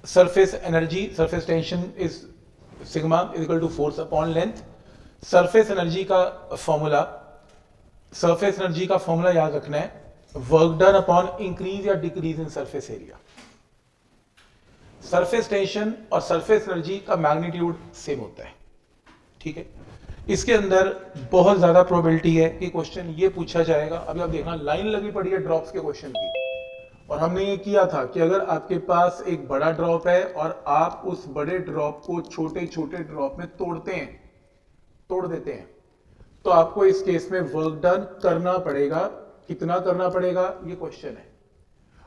surface energy, surface tension is sigma is equal to force upon length. Surface energy का formula, surface energy का formula याद रखना है, work done upon increase या decrease in surface area. Surface tension और surface energy का magnitude same होता है. ठीक है, इसके अंदर बहुत ज्यादा प्रोबेबिलिटी है कि क्वेश्चन ये पूछा जाएगा. अभी आप देखना लाइन लगी पड़ी है ड्रॉप्स के क्वेश्चन की, और हमने ये किया था कि अगर आपके पास एक बड़ा ड्रॉप है और आप उस बड़े ड्रॉप को छोटे छोटे ड्रॉप में तोड़ देते हैं, तो आपको इस केस में वर्क डन करना पड़ेगा. कितना करना पड़ेगा ये क्वेश्चन है.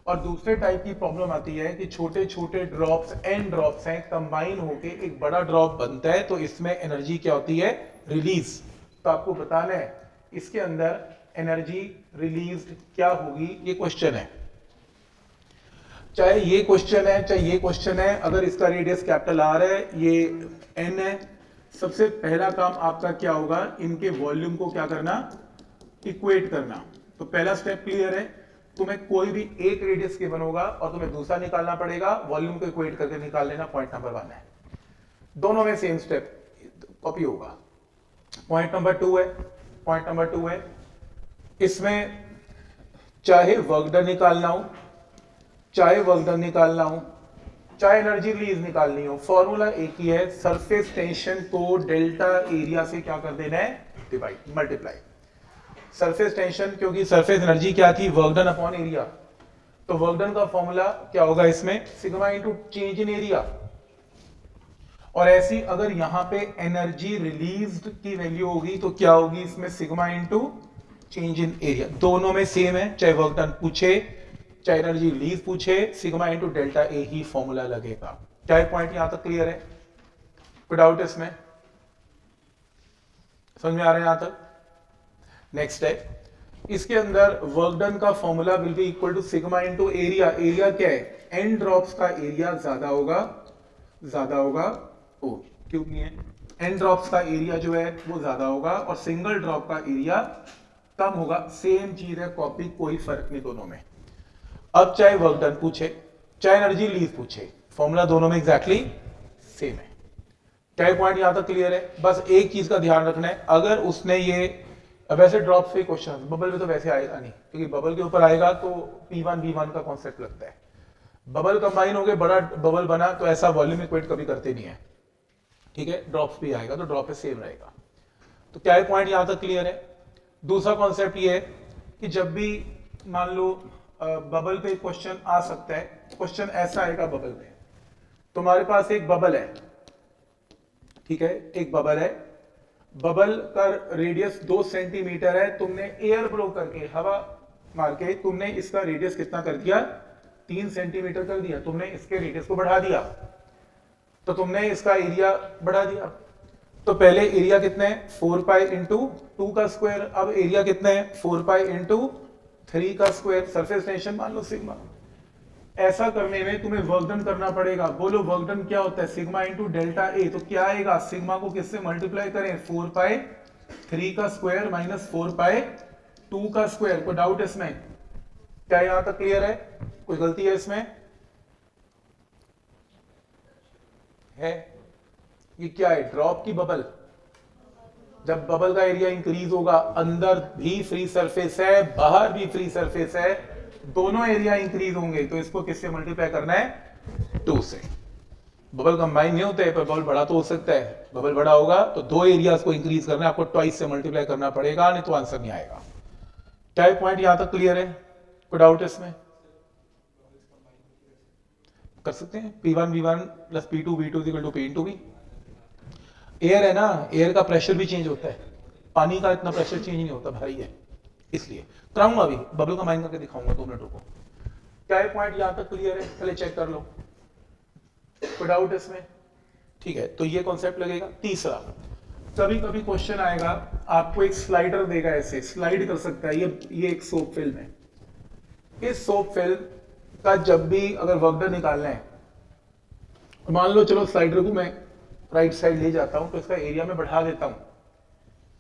और दूसरे टाइप की प्रॉब्लम आती है कि छोटे छोटे ड्रॉप्स एन ड्रॉप्स हैं, कंबाइन होके एक बड़ा ड्रॉप बनता है, तो इसमें एनर्जी क्या होती है, रिलीज. तो आपको बताना है इसके अंदर एनर्जी रिलीज्ड क्या होगी, ये क्वेश्चन है. चाहे ये क्वेश्चन है चाहे ये क्वेश्चन है, अगर इसका रेडियस कैपिटल आर है, ये एन है, सबसे पहला काम आपका क्या होगा, इनके वॉल्यूम को क्या करना, इक्वेट करना. तो पहला स्टेप क्लियर है. तुम्हें कोई भी एक रेडियस गिवन होगा और तुम्हें दूसरा निकालना पड़ेगा, वॉल्यूम को इक्वेट करके निकाल लेना. पॉइंट नंबर 1 है, दोनों में सेम स्टेप कॉपी होगा. पॉइंट नंबर 2 है, पॉइंट नंबर 2 है, इसमें चाहे वर्क डन निकालना हो, चाहे वर्क डन निकालना हो, चाहे एनर्जी रिलीज निकालनी हो, फॉर्मूला एक ही है. सरफेस टेंशन को डेल्टा एरिया से क्या कर देना है, डिवाइड, मल्टीप्लाई. सरफेस टेंशन, क्योंकि सरफेस एनर्जी क्या थी, वर्क डन अपॉन एरिया, तो वर्क डन का फॉर्मूला क्या होगा इसमें, sigma into change in area. और ऐसी अगर यहां पे एनर्जी रिलीज्ड की वैल्यू होगी तो क्या होगी इसमें, sigma into change in area. दोनों में सेम है, चाहे वर्क डन पूछे चाहे एनर्जी रिलीज पूछे, sigma into delta A he formula लगेगा. क्या पॉइंट यहां तक क्लियर है, कोई डाउट इसमें, समझ में आ रहा है यहां तक. नेक्स्ट है, इसके अंदर वर्क डन का formula will be equal to sigma into area. Area क्या है, एन ड्रॉप्स का एरिया ज्यादा होगा ओ क्यों नहीं है, एन ड्रॉप्स का एरिया जो है वो ज्यादा होगा और सिंगल ड्रॉप का एरिया कम होगा. सेम चीज है, कॉपी, कोई फर्क नहीं दोनों में. अब चाहे वर्क डन पूछे चाहे एनर्जी रिलीज पूछे, फॉर्मूला दोनों में एग्जैक्टली सेम है. क्या पॉइंट यहां तक क्लियर है. बस एक चीज का ध्यान रखना है, अगर उसने ये वैसे ड्रॉप पे क्वेश्चन, बबल में तो वैसे आएगा नहीं, क्योंकि बबल के ऊपर आएगा तो P1 V1 का कॉन्सेप्ट लगता है. बबल कंबाइन हो गए, बड़ा बबल बना, तो ऐसा वॉल्यूम इक्वेट कभी करते नहीं है. ठीक है, ड्रॉप्स भी आएगा तो ड्रॉप पे सेम रहेगा. तो क्या पॉइंट यहां तक क्लियर है. दूसरा कॉन्सेप्ट ये है कि जब भी मान लो बबल पे क्वेश्चन आ सकता है, क्वेश्चन ऐसा आएगा बबल में, तुम्हारे पास एक बबल है, ठीक है, एक बबल है, बबल का रेडियस 2 सेंटीमीटर है, तुमने एयर ब्लो करके, हवा मार के तुमने इसका रेडियस कितना कर दिया, 3 सेंटीमीटर कर दिया. तुमने इसके रेडियस को बढ़ा दिया, तो तुमने इसका एरिया बढ़ा दिया. तो पहले एरिया कितना है, 4 पाई इंटू 2 का स्क्वायर. अब एरिया कितना है, 4 पाई इंटू 3 का स्क्वायर. सरफेस टेंशन मान लो सिग्मा. ऐसा करने में तुम्हें वर्क डन करना पड़ेगा. बोलो वर्क डन क्या होता है, सिग्मा इंटू डेल्टा ए. तो क्या आएगा, सिग्मा को किससे मल्टीप्लाई करें, 4 पाई 3 का स्क्वायर माइनस 4 पाई 2 का स्क्वायर. कोई डाउट इसमें, क्या यहां तक क्लियर है, कोई गलती है इसमें, है. ये क्या है, ड्रॉप की बबल. जब बबल का एरिया इंक्रीज होगा, अंदर भी फ्री सरफेस है, बाहर भी फ्री सरफेस है, दोनों एरिया इंक्रीज होंगे, तो इसको किससे मल्टीप्लाई करना है, 2 से. बबल कंबाइन नहीं होते, पर बबल बड़ा तो हो सकता है. बबल बड़ा होगा तो 2 एरियाज को इंक्रीज करना है, आपको ट्वाइस से मल्टीप्लाई करना पड़ेगा, नहीं तो आंसर नहीं आएगा. क्या पॉइंट यहां तक क्लियर है, कोई डाउट इसमें, कर सकते हैं. P1 V1 plus P2 V2 equal to P into V. Air है ना, एयर का प्रेशर भी चेंज होता है, पानी का इतना प्रेशर चेंज नहीं होता, भारी है, इसलिए कराऊंगा. अभी बबल का माइन करके दिखाऊंगा, 2 मिनट रुको. क्या पॉइंट यहां तक क्लियर है, पहले चेक कर लो, कोई डाउट इसमें. ठीक है, तो ये कॉन्सेप्ट लगेगा. तीसरा, कभी कभी क्वेश्चन आएगा, आपको एक स्लाइडर देगा, ऐसे स्लाइड कर सकता है. ये एक सोप फिल्म है. इस सोप फिल्म का जब भी अगर वर्क डन निकालना है, मान लो चलो स्लाइडर को मैं राइट साइड ले जाता हूं, तो इसका एरिया में बढ़ा देता हूं.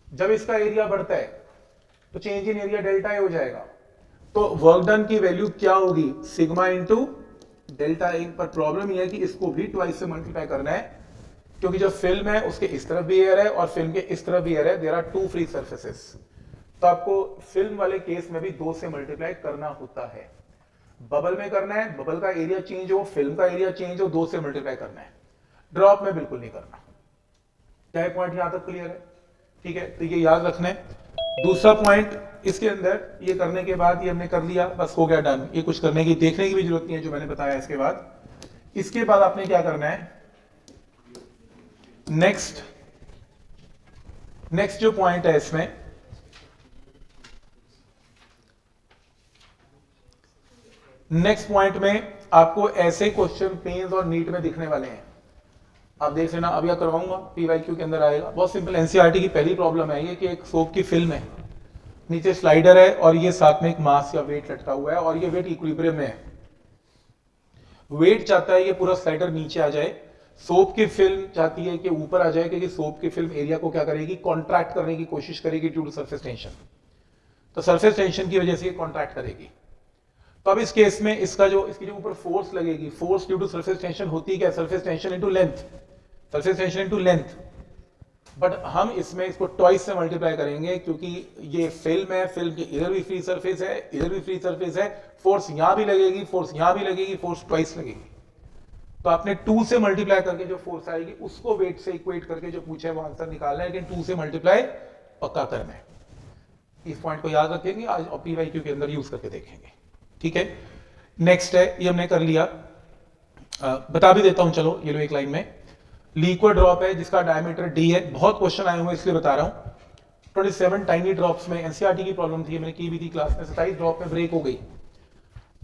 जब इसका एरिया बढ़ता है तो change in area delta A हो जाएगा. तो वर्क डन की वैल्यू क्या होगी, सिग्मा इंटू डेल्टा ए, पर प्रॉब्लम यह है कि इसको भी ट्वाइस से मल्टीप्लाई करना है, क्योंकि जो फिल्म है उसके इस तरफ भी एयर है और फिल्म के इस तरफ भी एयर है, there are two free surfaces. तो आपको फिल्म वाले केस में भी 2 से मल्टीप्लाई करना होता है। बबल में करना है, बबल का एरिया चेंज हो, फिल्म का एरिया चेंज हो, 2 से मल्टीप्लाई करना है। ड्रॉप में बिल्कुल नहीं करना। क्या पॉइंट यहां तक क्लियर है? ठीक है, तो ये याद रखना है। दूसरा पॉइंट इसके अंदर, ये करने के बाद ये हमने कर लिया, बस हो गया, डन। ये कुछ करने की, देखने की भी जरूरत नहीं है जो मैंने बताया। इसके बाद आपने क्या करना है, नेक्स्ट जो पॉइंट है इसमें, नेक्स्ट पॉइंट में आपको ऐसे क्वेश्चन पेन्स और नीट में दिखने वाले हैं। आप देख लेना, अब यह करवाऊंगा, पीवाईक्यू के अंदर आएगा। बहुत सिंपल, एनसीईआरटी की पहली प्रॉब्लम है ये कि एक सोप की फिल्म है, नीचे स्लाइडर है और ये साथ में एक मास या वेट लटका हुआ है और ये वेट इक्विलिब्रियम में है। वेट चाहता है ये पूरा स्लाइडर नीचे आ जाए, सोप की फिल्म चाहती है कि ऊपर आ जाए, क्योंकि सोप की फिल्म एरिया को क्या करेगी, कॉन्ट्रैक्ट करने की कोशिश करेगी ड्यू टू सरफेस टेंशन। तो सरफेस टेंशन की वजह से ये कॉन्ट्रैक्ट करेगी। तो अब इस केस में इसकी जो ऊपर फोर्स लगेगी, force due to surface tension होती है क्या, surface tension into length, surface tension into length. But हम इसमें इसको ट्वाइस से मल्टीप्लाई करेंगे, क्योंकि ये फिल्म है, फिल्म की इधर भी फ्री सरफेस है, इधर भी फ्री सरफेस है, फोर्स यहां भी लगेगी, फोर्स यहां भी लगेगी, फोर्स ट्वाइस लगेगी। तो आपने 2 से मल्टीप्लाई करके जो फोर्स आएगी उसको वेट से इक्वेट करके जो पूछे वो आंसर निकालना है, लेकिन 2 से मल्टीप्लाई पक्का करना है। इस पॉइंट को याद रखेंगे आज और पीवाईक्यू के अंदर यूज करके देखेंगे। ठीक है, नेक्स्ट है, ये हमने कर लिया। बता भी देता हूं, चलो ये लो एक लाइन में। लिक्विड ड्रॉप है जिसका डायमीटर डी है, बहुत क्वेश्चन आए हुए इसलिए बता रहा हूं। 27 टाइनी ड्रॉप्स में एनसीईआरटी की प्रॉब्लम थी, मैंने की भी थी क्लास में, 27 ड्रॉप में ब्रेक हो गई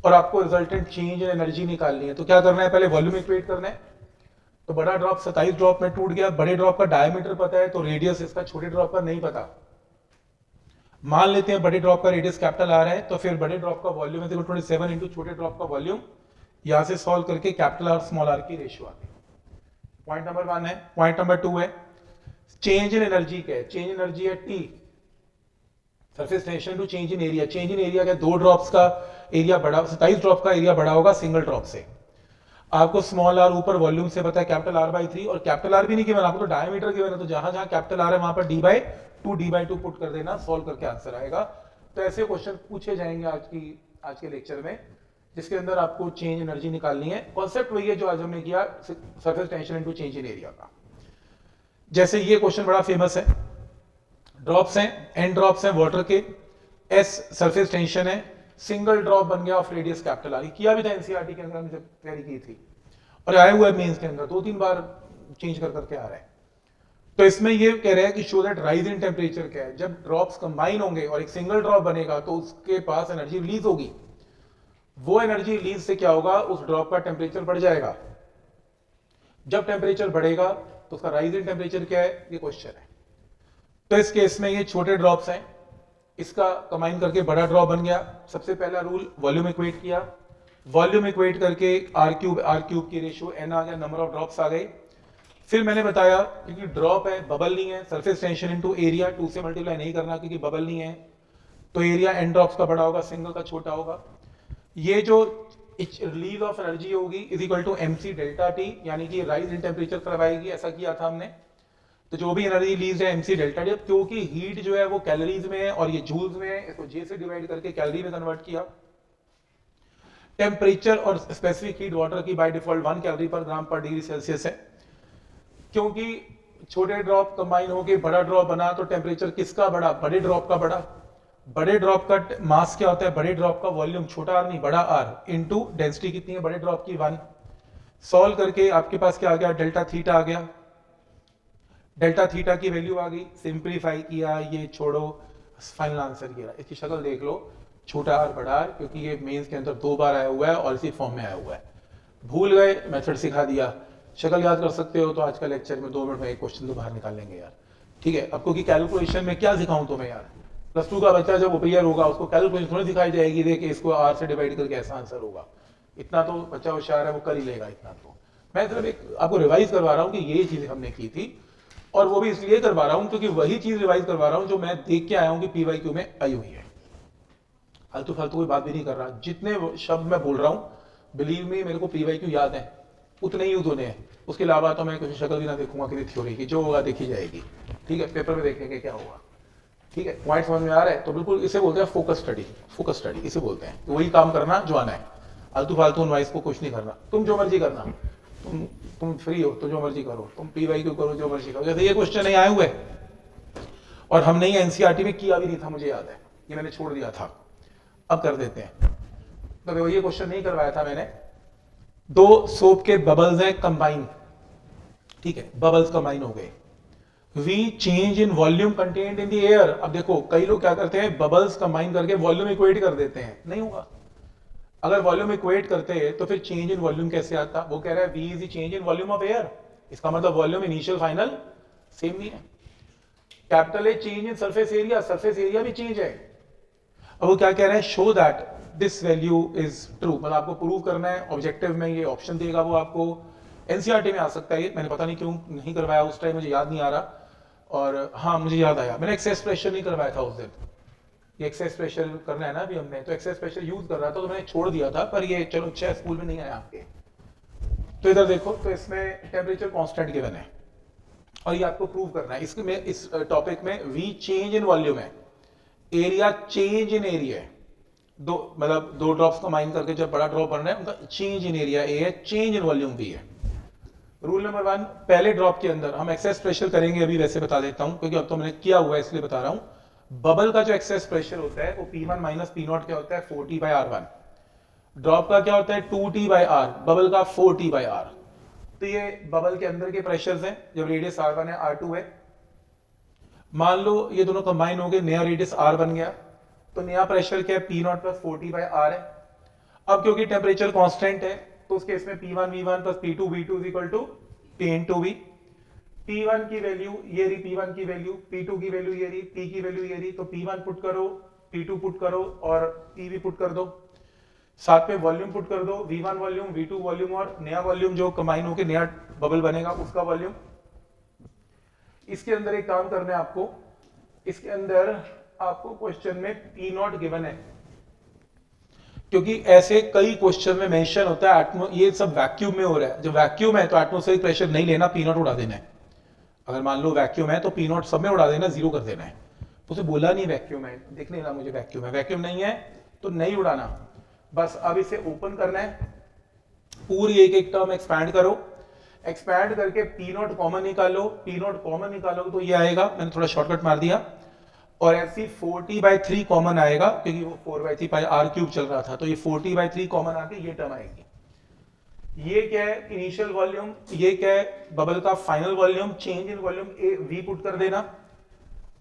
और आपको रिजल्टेंट चेंज इन एनर्जी निकालनी है। तो क्या करना है, पहले वॉल्यूम इक्वेट करना है। तो बड़ा ड्रॉप 27 ड्रॉप में टूट गया, बड़े ड्रॉप का डायमीटर पता है तो रेडियस इसका छोटे ड्रॉप का नहीं पता। मान लेते हैं बड़े ड्रॉप का रेडियस कैपिटल आर है, तो फिर बड़े ड्रॉप का वॉल्यूम है 27 इंटू छोटे ड्रॉप का वॉल्यूम। यहां से सॉल्व करके कैपिटल आर स्मॉल आर की रेशियो आ गई। पॉइंट नंबर 1 है। पॉइंट नंबर 2 है चेंज इन एनर्जी। क्या है चेंज इन एनर्जी? है T, surface tension to change in area. Change in area क्या, 2 ड्रॉप्स का एरिया बढ़ा, 27 ड्रॉप का एरिया बढ़ा होगा सिंगल ड्रॉप से। आपको स्मॉल आर ऊपर वॉल्यूम से पता है कैपिटल आर बाई 3, और कैपिटल आर भी नहीं गिवन, आपको तो डायमीटर गिवन है, तो जहां जहां कैपिटल आर है वहां पर d/2 पुट कर देना, सॉल्व करके आंसर आएगा। तो ऐसे क्वेश्चन पूछे जाएंगे आज के लेक्चर में, जिसके अंदर आपको चेंज एनर्जी निकालनी है। कॉन्सेप्ट वही है जो आज हमने किया, surface tension into change in area का। जैसे ये क्वेश्चन बड़ा फेमस है, ड्रॉप्स हैं, एन ड्रॉप्स हैं वाटर के, एस सरफेस टेंशन है, सिंगल ड्रॉप बन गया ऑफ रेडियस कैपिटल आर। किया भी था एनसीईआरटी के अंदर, हमने तैयारी की थी और आया हुआ है मेंस के अंदर, 2-3 बार चेंज कर करके आ रहा है। तो इसमें ये कह रहे हैं कि show that rise in temperature क्या है, जब ड्रॉप्स कंबाइन होंगे और एक सिंगल ड्रॉप बनेगा तो उसके पास एनर्जी रिलीज होगी। वो एनर्जी रिलीज से क्या होगा, उस ड्रॉप का टेम्परेचर बढ़ जाएगा। जब टेम्परेचर बढ़ेगा तो उसका राइज इन टेम्परेचर क्या है, ये क्वेश्चन है। तो इस केस में ये छोटे ड्रॉप्स हैं, इसका कंबाइन करके बड़ा ड्रॉप बन गया। सबसे पहला रूल, वॉल्यूम इक्वेट किया, वॉल्यूम इक्वेट करके आर क्यूब की रेशियो एन आ गया, नंबर ऑफ ड्रॉप्स आ गए। फिर मैंने बताया क्योंकि ड्रॉप है, बबल नहीं है, सरफेस टेंशन इनटू एरिया, 2 से मल्टीप्लाई नहीं करना क्योंकि बबल नहीं है, तो एरिया एन ड्रॉप्स का बड़ा होगा, सिंगल का छोटा होगा। ये जो रिलीज ऑफ एनर्जी होगी is equal to mc delta T, यानी कि राइज इन टेम्परेचर करवाएगी, ऐसा किया था हमने। तो जो भी एनर्जी रिलीज है mc डेल्टा टी, क्योंकि हीट जो है वो कैलोरीज में है और ये जूल्स में है, इसको जे से डिवाइड करके कैलोरी में कन्वर्ट किया। टेम्परेचर और स्पेसिफिक हीट वाटर की बाय डिफॉल्ट 1 कैलोरी पर ग्राम पर डिग्री सेल्सियस है। क्योंकि छोटे ड्रॉप कंबाइन होके बड़ा ड्रॉप बना, तो टेम्परेचर किसका बढ़ा, बड़े ड्रॉप का बढ़ा। बड़े ड्रॉप का मास क्या होता है, बड़े ड्रॉप का वॉल्यूम, छोटा आर नहीं बड़ा आर, इनटू डेंसिटी कितनी है बड़े ड्रॉप की 1। सॉल्व करके आपके पास क्या आ गया, डेल्टा थीटा आ गया। डेल्टा थीटा की वैल्यू आ गई, सिंप्लीफाई किया, ये छोड़ो, फाइनल आंसर किया। इसकी शक्ल देख लो, छोटा आर बड़ा आर, क्योंकि ये मेंस के अंदर 2 बार आया हुआ है और इसी फॉर्म में आया हुआ है। भूल गए, मेथड सिखा दिया, शक्ल याद कर सकते हो तो आज का लेक्चर में 2 मिनट में एक क्वेश्चन तो बाहर निकाल लेंगे यार। ठीक है, आपको कि कैलकुलेशन में क्या सिखाऊं तुम्हें यार, +2 का बच्चा जब ओपीआर होगा उसको कैलकुलेशन थोड़ी दिखाई जाएगी, देखिए इसको आर से डिवाइड करके ऐसा आंसर होगा। इतना तो बच्चा होशियार है, वो कर ही लेगा इतना। तो मैं सिर्फ एक आपको रिवाइज करवा रहा हूँ कि ये चीज हमने की थी, और वो भी इसलिए करवा रहा हूँ क्योंकि वही चीज रिवाइज करवा रहा हूँ जो मैं देख के आया हूँ कि पीवाईक्यू में आई हुई है। फालतू फालतू कोई बात भी नहीं कर रहा, जितने शब्द मैं बोल रहा हूँ बिलीव मी, मेरे को पीवाईक्यू याद है, उतने ही यूज होने हैं, उसके अलावा तो मैं कुछ शक्ल भी ना देखूंगा किसी थ्योरी की, जो होगा देखी जाएगी, ठीक है, पेपर में देखेंगे क्या होगा, ठीक है, पॉइंट समझ में आ रहा है। तो बिल्कुल इसे बोलते हैं फोकस स्टडी, फोकस स्टडी इसे बोलते हैं। तो वही काम करना जो आना है, आलतू फालतू नॉइस को कुछ नहीं करना, तुम जो मर्जी करना, तुम फ्री हो तो जो मर्जी करो, तुम पीवाईक्यू करो, जो मर्जी करो। जैसे ये क्वेश्चन नहीं आए हुए और हमने ये एनसीईआरटी में किया भी नहीं था, मुझे याद है, ये मैंने छोड़ दिया था, अब कर देते हैं। तो देखो ये क्वेश्चन नहीं करवाया था मैंने, दो सोप के बबल्स हैं कंबाइन, ठीक है, बबल्स कंबाइन हो गए, V change in volume content in the air. अब देखो कई लोग क्या करते हैं, बबल्स कंबाइन करके वॉल्यूम इक्वेट कर देते हैं, नहीं होगा। अगर वॉल्यूम इक्वेट करते हैं तो फिर चेंज इन वॉल्यूम कैसे आता? वो कह रहा है V is the change in volume of air, इसका मतलब वॉल्यूम इनिशियल फाइनल सेम नहीं है। Capital A change in surface area, surface area भी चेंज है। अब वो क्या कह रहे हैं, show that this value is true, मतलब आपको प्रूव करना है, ऑब्जेक्टिव में ये ऑप्शन देगा वो आपको, एनसीईआरटी में आ सकता है ये, मैंने पता नहीं क्यों नहीं करवाया उस टाइम, मुझे याद नहीं आ रहा। और हाँ मुझे याद आया, मैंने एक्सेस प्रेशर नहीं करवाया था उस दिन, ये एक्सेस प्रेशर करना है ना अभी हमने, तो एक्सेस प्रेशर यूज कर रहा था तो मैंने छोड़ दिया था, पर ये चलो अच्छा स्कूल में नहीं आया आपके। तो इधर देखो, तो इसमें टेम्परेचर कांस्टेंट गिवन है और ये आपको प्रूव करना है। इसके में इस टॉपिक में वी चेंज इन वॉल्यूम है, एरिया चेंज इन एरिया है, दो मतलब दो ड्रॉप्स कंबाइन करके जब बड़ा ड्रॉप बनना है उनका चेंज इन एरिया ए है, चेंज इन वॉल्यूम बी है। रूल नंबर 1, पहले ड्रॉप के अंदर हम एक्सेस प्रेशर करेंगे, अभी वैसे बता देता हूं क्योंकि अब तो मैंने किया हुआ है इसलिए बता रहा हूं। बबल का जो एक्सेस प्रेशर होता है वो P1 माइनस P0 क्या होता है, 4T बाई R1। ड्रॉप का क्या होता है, 2T बाई R, बबल का 4T बाई R। तो ये बबल के अंदर के प्रेशर्स हैं, जब रेडियस R1 है R2 है, मान लो ये दोनों कंबाइन हो गए, नया रेडियस R बन गया, तो नया प्रेशर क्या है, P0 plus 4T by R है। अब क्योंकि टेम्परेचर कांस्टेंट है तो उस केस में P1 V1 plus P2 V2 is equal to P into V। P1 की वैल्यू ये रही, P1 की वैल्यू, P2 की वैल्यू ये रही, P की वैल्यू ये रही, तो P1 पुट करो, P2 पुट करो और P भी पुट कर दो, साथ में वॉल्यूम पुट कर दो, V1 वॉल्यूम, V2 वॉल्यूम और नया वॉल्यूम जो कंबाइन होकर नया बबल बनेगा उसका वॉल्यूम। इसके अंदर एक काम करना है आपको, इसके अंदर आपको क्वेश्चन में P0 गिवन है, क्योंकि ऐसे कई क्वेश्चन में मेंशन होता है ये सब वैक्यूम में हो रहा है, जब वैक्यूम है तो एटमॉस्फेरिक प्रेशर नहीं लेना, P0 उड़ा देना है। अगर मान लो वैक्यूम है तो P0 सब में उड़ा देना, जीरो कर देना है। तो उसे बोला नहीं वैक्यूम है, देख लेना मुझे वैक्यूम है, वैक्यूम नहीं है तो नहीं उड़ाना। बस अब इसे ओपन करना है, पूरी एक एक टर्म एक्सपैंड करो, एक्सपैंड करके P0 कॉमन निकालो, P0 कॉमन निकालो तो ये आएगा, मैंने थोड़ा शॉर्टकट मार दिया, और ऐसी 4T/3 कॉमन आएगा क्योंकि वो 4/3 पाई R क्यूब चल रहा था, तो ये 4T/3 कॉमन आके ये टर्म आएगी। ये क्या है, इनिशियल वॉल्यूम, ये क्या है, बबल का final volume, change in volume A V put कर देना।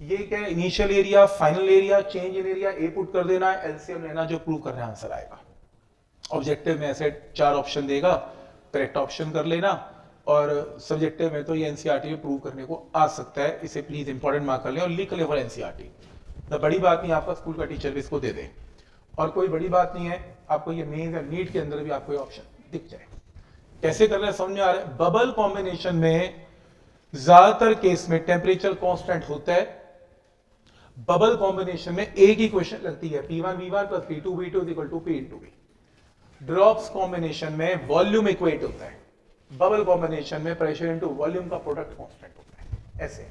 ये क्या है, initial area, final area, change in area A put कर देना, एलसीएम लेना, जो प्रूव करना है आंसर आएगा। ऑब्जेक्टिव में ऐसे 4 ऑप्शन देगा, करेक्ट ऑप्शन कर लेना, और सब्जेक्टिव में तो ये एनसीईआरटी में प्रूव करने को आ सकता है, इसे प्लीज इंपॉर्टेंट मार्क कर लें और लिख ले फॉर एनसीईआरटी। तो बड़ी बात नहीं, आपका स्कूल का टीचर भी इसको दे दे, और कोई बड़ी बात नहीं है, आपको ये मेंस या नीट के अंदर भी आपको ये ऑप्शन दिख जाए। कैसे करना है समझ में आ रहा है। बबल कॉम्बिनेशन में ज्यादातर केस में टेम्परेचर कांस्टेंट होता है, बबल कॉम्बिनेशन में एक ही क्वेश्चन लगती है, P1 V1 plus P2 V2 is equal to P into V। Drops combination में वॉल्यूम इक्वेट होता है, बबल कॉम्बिनेशन में प्रेशर इनटू वॉल्यूम का प्रोडक्ट कांस्टेंट होता है। ऐसे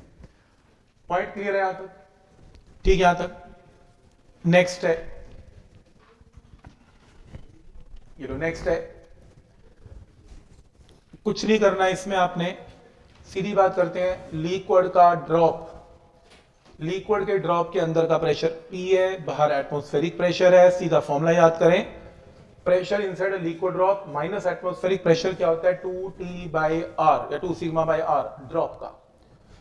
पॉइंट क्लियर है यहां तक, ठीक है यहां तक। नेक्स्ट है, ये लो नेक्स्ट है, कुछ नहीं करना इसमें आपने, सीधी बात करते हैं, लिक्विड का ड्रॉप, लिक्विड के ड्रॉप के अंदर का प्रेशर P है, बाहर एटमॉस्फेरिक प्रेशर है, सीधा फॉर्मूला याद करें, pressure inside liquid drop minus atmospheric pressure क्या होता है, 2T बाई R या 2 सिग्मा बाई R ड्रॉप का।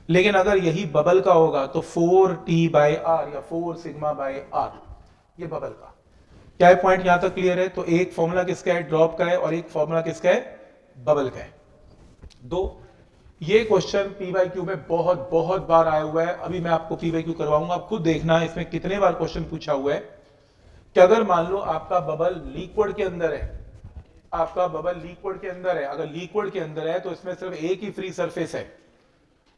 लेकिन अगर यही बबल का होगा तो 4T बाई R या 4 सिग्मा बाई R, ये बबल का। क्या है पॉइंट यहां तक क्लियर है। तो एक फॉर्मूला किसका है, ड्रॉप का है, और एक फॉर्मूला किसका है, बबल का है। दो, ये क्वेश्चन पीवाईक्यू में बहुत बहुत बार आया हुआ है, अभी मैं आपको पीवाईक्यू करवाऊंगा, आप खुद देखना है इसमें कितने बार क्वेश्चन पूछा हुआ है कि अगर मान लो आपका बबल लिक्विड के अंदर है, आपका बबल लिक्विड के अंदर है, अगर लिक्विड के अंदर है तो इसमें सिर्फ एक ही फ्री सरफेस है,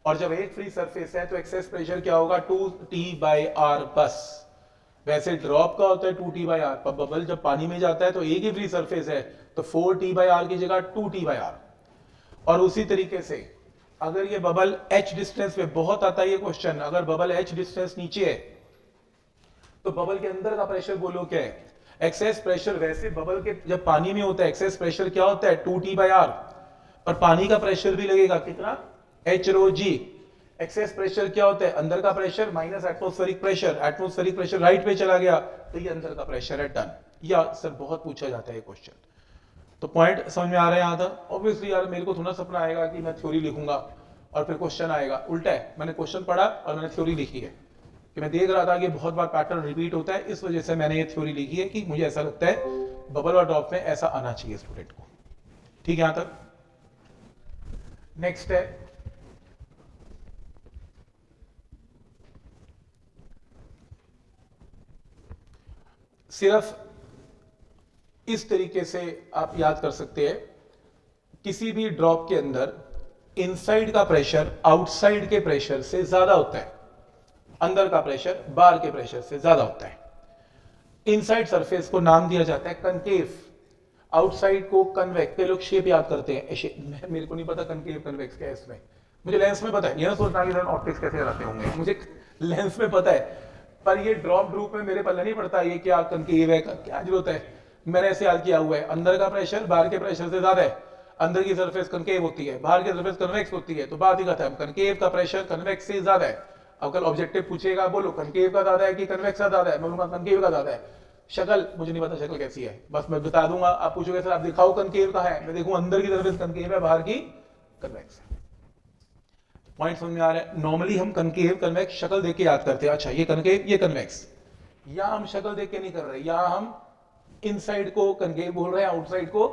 और जब एक फ्री सरफेस है तो एक्सेस प्रेशर क्या होगा, 2T बाई R बस। वैसे ड्रॉप का होता है 2t/r, पर बबल जब पानी में जाता है तो एक ही फ्री सरफेस है, तो 4t/r की जगह 2t/r। और उसी तरीके से अगर ये बबल h डिस्टेंस पे, बहुत आता है ये क्वेश्चन, अगर बबल h डिस्टेंस नीचे है तो बबल के अंदर का प्रेशर बोलो क्या है, एक्सेस प्रेशर। वैसे बबल के जब पानी में होता है एक्सेस प्रेशर क्या होता है 2t/r, पर पानी का प्रेशर भी लगेगा कितना, h rho g। Excess pressure क्या होता है, अंदर का pressure minus atmospheric pressure, atmospheric pressure right पे चला गया तो ये अंदर का प्रेशर है, डन। या सर बहुत पूछा जाता है ये क्वेश्चन, तो पॉइंट समझ में आ रहा है यहाँ तक। ऑब्वियसली यार मेरे को थोड़ा सपना आएगा कि मैं थ्योरी लिखूंगा और फिर क्वेश्चन आएगा, उल्टा है, मैंने क्वेश्चन पढ़ा और मैंने थ्योरी लिखी है, कि मैं देख रहा था कि बहुत बार पैटर्न रिपीट होता है, इस वजह से मैंने ये थ्योरी लिखी है कि मुझे ऐसा लगता है बबल और ड्रॉप में ऐसा आना चाहिए स्टूडेंट को। ठीक है यहां तक। नेक्स्ट है सिर्फ इस तरीके से आप याद कर सकते हैं, किसी भी ड्रॉप के अंदर इनसाइड का प्रेशर आउटसाइड के प्रेशर से ज्यादा होता है, अंदर का प्रेशर बाहर के प्रेशर से ज्यादा होता है। इनसाइड सरफेस को नाम दिया जाता है कनकेव, आउटसाइड को कन्वेक्स। कई लोग शेप याद करते हैं, मेरे को नहीं पता कनकेव कन्वेक्स क्या है इसमें, मुझे लेंस में पता है, ये ना सोचना कि ऑप्टिक्स कैसे लगाते होंगे, मुझे लेंस में पता है, पर ये ड्रॉप ग्रुप में मेरे पल्ले नहीं पड़ता ये क्या कनकेव है, क्या जरूरत है। मैंने ऐसे याद किया हुआ है, अंदर का प्रेशर बाहर के प्रेशर से ज्यादा है, अंदर की सरफेस कनकेव होती है, बाहर की सरफेस कन्वेक्स होती है, तो बात ही खत्म, कनकेव का प्रेशर कन्वेक्स से ज्यादा है। अब कल ऑब्जेक्टिव पूछेगा, बोलो कनकेव का ज्यादा है कि कन्वेक्स का ज्यादा है, मैं बोलूंगा कनकेव का ज्यादा है। शक्ल मुझे नहीं पता शक्ल कैसी है, बस मैं बता दूंगा, आप पूछोगे सर आप दिखाओ कनकेव का है, मैं देखूं अंदर की सरफेस कनकेव है, बाहर की कन्वेक्स है। पॉइंट समझ में आ रहा है। नॉर्मली हम कनकेव कन्वेक्स शक्ल देख के याद करते हैं, अच्छा ये कनकेव ये कन्वेक्स, या हम शक्ल देख के नहीं कर रहे, या हम इनसाइड को कनकेव बोल रहे हैं, आउटसाइड को,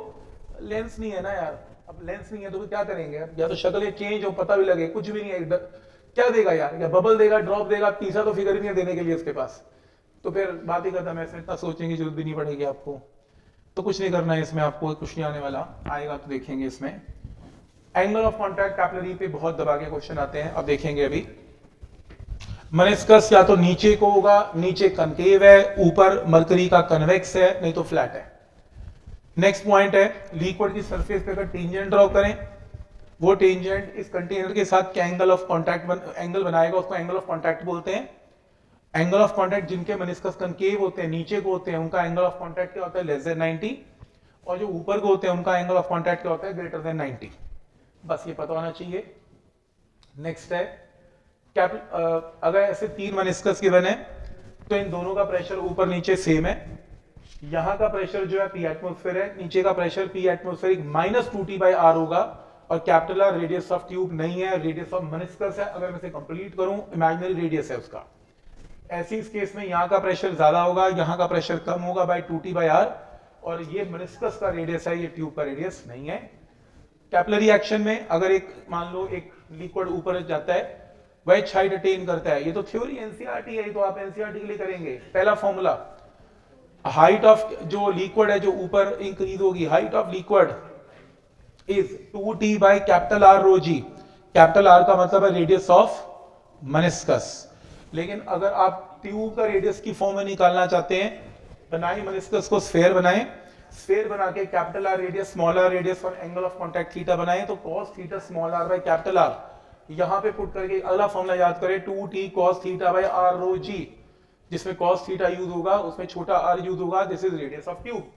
लेंस नहीं है ना यार, अब लेंस नहीं है तो क्या करेंगे, या तो शक्ल चेंज हो पता भी लगे, कुछ भी नहीं है, क्या देगा यार, या बबल देगा ड्रॉप देगा, तीसरा तो फिगर ही नहीं है देने के लिए उसके पास, तो फिर बात ही खत्म है, इसमें इतना सोचने की जरूरत भी नहीं पड़ेगी आपको, तो कुछ नहीं करना है इसमें, आपको कुछ नहीं आने वाला, आएगा तो देखेंगे इसमें। एंगल ऑफ कॉन्टैक्ट कैपिलरी पे बहुत दबा के क्वेश्चन आते हैं, अब देखेंगे अभी। मेनिस्कस या तो नीचे को होगा, नीचे कनकेव है, ऊपर मरकरी का कन्वेक्स है, नहीं तो फ्लैट है। नेक्स्ट पॉइंट है, लिक्विड की सरफेस पे अगर टेंजेंट ड्रॉ करें, वो टेंजेंट इस कंटेनर के साथ क्या एंगल ऑफ कॉन्टैक्ट एंगल बनाएगा, उसको एंगल ऑफ कॉन्टैक्ट बोलते हैं। एंगल ऑफ कॉन्टैक्ट जिनके मेनिस्कस कनकेव होते हैं, नीचे को होते हैं, उनका एंगल ऑफ कॉन्टैक्ट क्या होता है, लेस देन 90, और जो ऊपर को होते हैं उनका एंगल ऑफ कॉन्टैक्ट क्या होता है, ग्रेटर देन 90। बस ये पता होना चाहिए। नेक्स्ट है अगर ऐसे तीन मेनिस्कस गिवन है तो इन दोनों का प्रेशर ऊपर नीचे सेम है, यहां का प्रेशर जो है पी एटमोस्फेयर है, नीचे का pressure P atmospheric minus 2t/r होगा, और capital R radius of tube नहीं है, रेडियस ऑफ मेनिस्कस है, अगर मैं इसे कंप्लीट करूं इमेजिनरी रेडियस है उसका। ऐसी इस केस में यहां का प्रेशर ज्यादा होगा, यहां का प्रेशर कम होगा बाय 2t/r, और ये मेनिस्कस का रेडियस है, ये ट्यूब का रेडियस नहीं है। कैपिलरी एक्शन में अगर एक मान लो एक लिक्विड ऊपर जाता है, वह हाइट अटेन करता है, ये तो थ्योरी एनसीईआरटी है, तो आप एनसीईआरटी के लिए करेंगे। पहला फॉर्मूला, हाइट ऑफ जो लिक्विड है जो ऊपर इंक्रीज होगी, height of liquid is 2t by capital R rho g. Capital R का मतलब है रेडियस ऑफ मेनिस्कस, लेकिन अगर आप ट्यूब का रेडियस की फॉर्म में निकालना चाहते हैं, बनाए मेनिस्कस को स्फेयर बनाएं, स्फेयर बना के capital R radius small r radius और एंगल ऑफ कॉन्टैक्ट थीटा बनाएं, तो cos theta small r by capital R, यहां पे पुट करके अगला फॉर्मूला याद करें, 2t cos theta by r rho जी, जिसमें cos थीटा यूज होगा, उसमें छोटा r यूज होगा, this is radius of tube.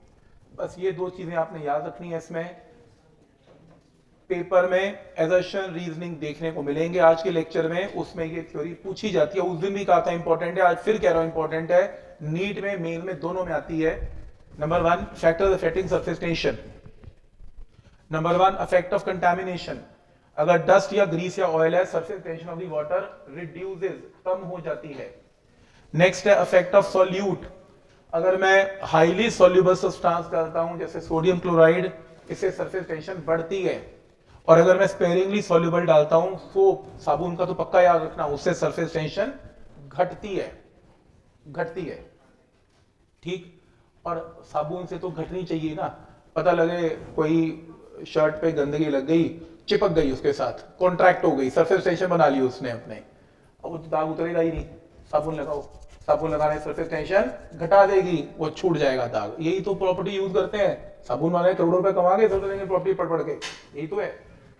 बस ये दो चीजें आपने याद रखनी है। इसमें पेपर में असर्शन रीजनिंग देखने को मिलेंगे आज के लेक्चर में, उसमें ये थ्योरी पूछी जाती है, उस दिन भी कहा था इंपॉर्टेंट है, आज फिर कह रहा हूं इंपॉर्टेंट है, नीट में मेन में दोनों में आती है। Number 1 factor affecting surface tension, number 1 effect of contamination, अगर डस्ट या ग्रीस या ऑयल है, surface tension of the water reduces, कम हो जाती है। नेक्स्ट है इफेक्ट ऑफ सॉल्यूट, अगर मैं हाईली सॉल्युबल सब्सटेंस डालता हूं जैसे सोडियम क्लोराइड, इससे सरफेस टेंशन बढ़ती है, और अगर मैं स्पेरिंगली सॉल्युबल डालता हूं, सोप साबुन का तो पक्का याद रखना, उससे सरफेस टेंशन घटती है, घटती है। ठीक, और साबुन से तो घटनी चाहिए ना, पता लगे कोई शर्ट पे गंदगी लग गई, चिपक गई उसके साथ, कॉन्ट्रैक्ट हो गई, सरफेस टेंशन बना ली उसने अपने, अब वो दाग उतरेगा ही नहीं, साबुन लगाओ साबुन लगाने सरफेस टेंशन घटा देगी, वो छूट जाएगा दाग। यही तो प्रॉपर्टी यूज करते हैं साबुन वाले, करोड़ों रुपए कमा के सरफेस प्रॉपर्टी पढ़ के, यही तो है।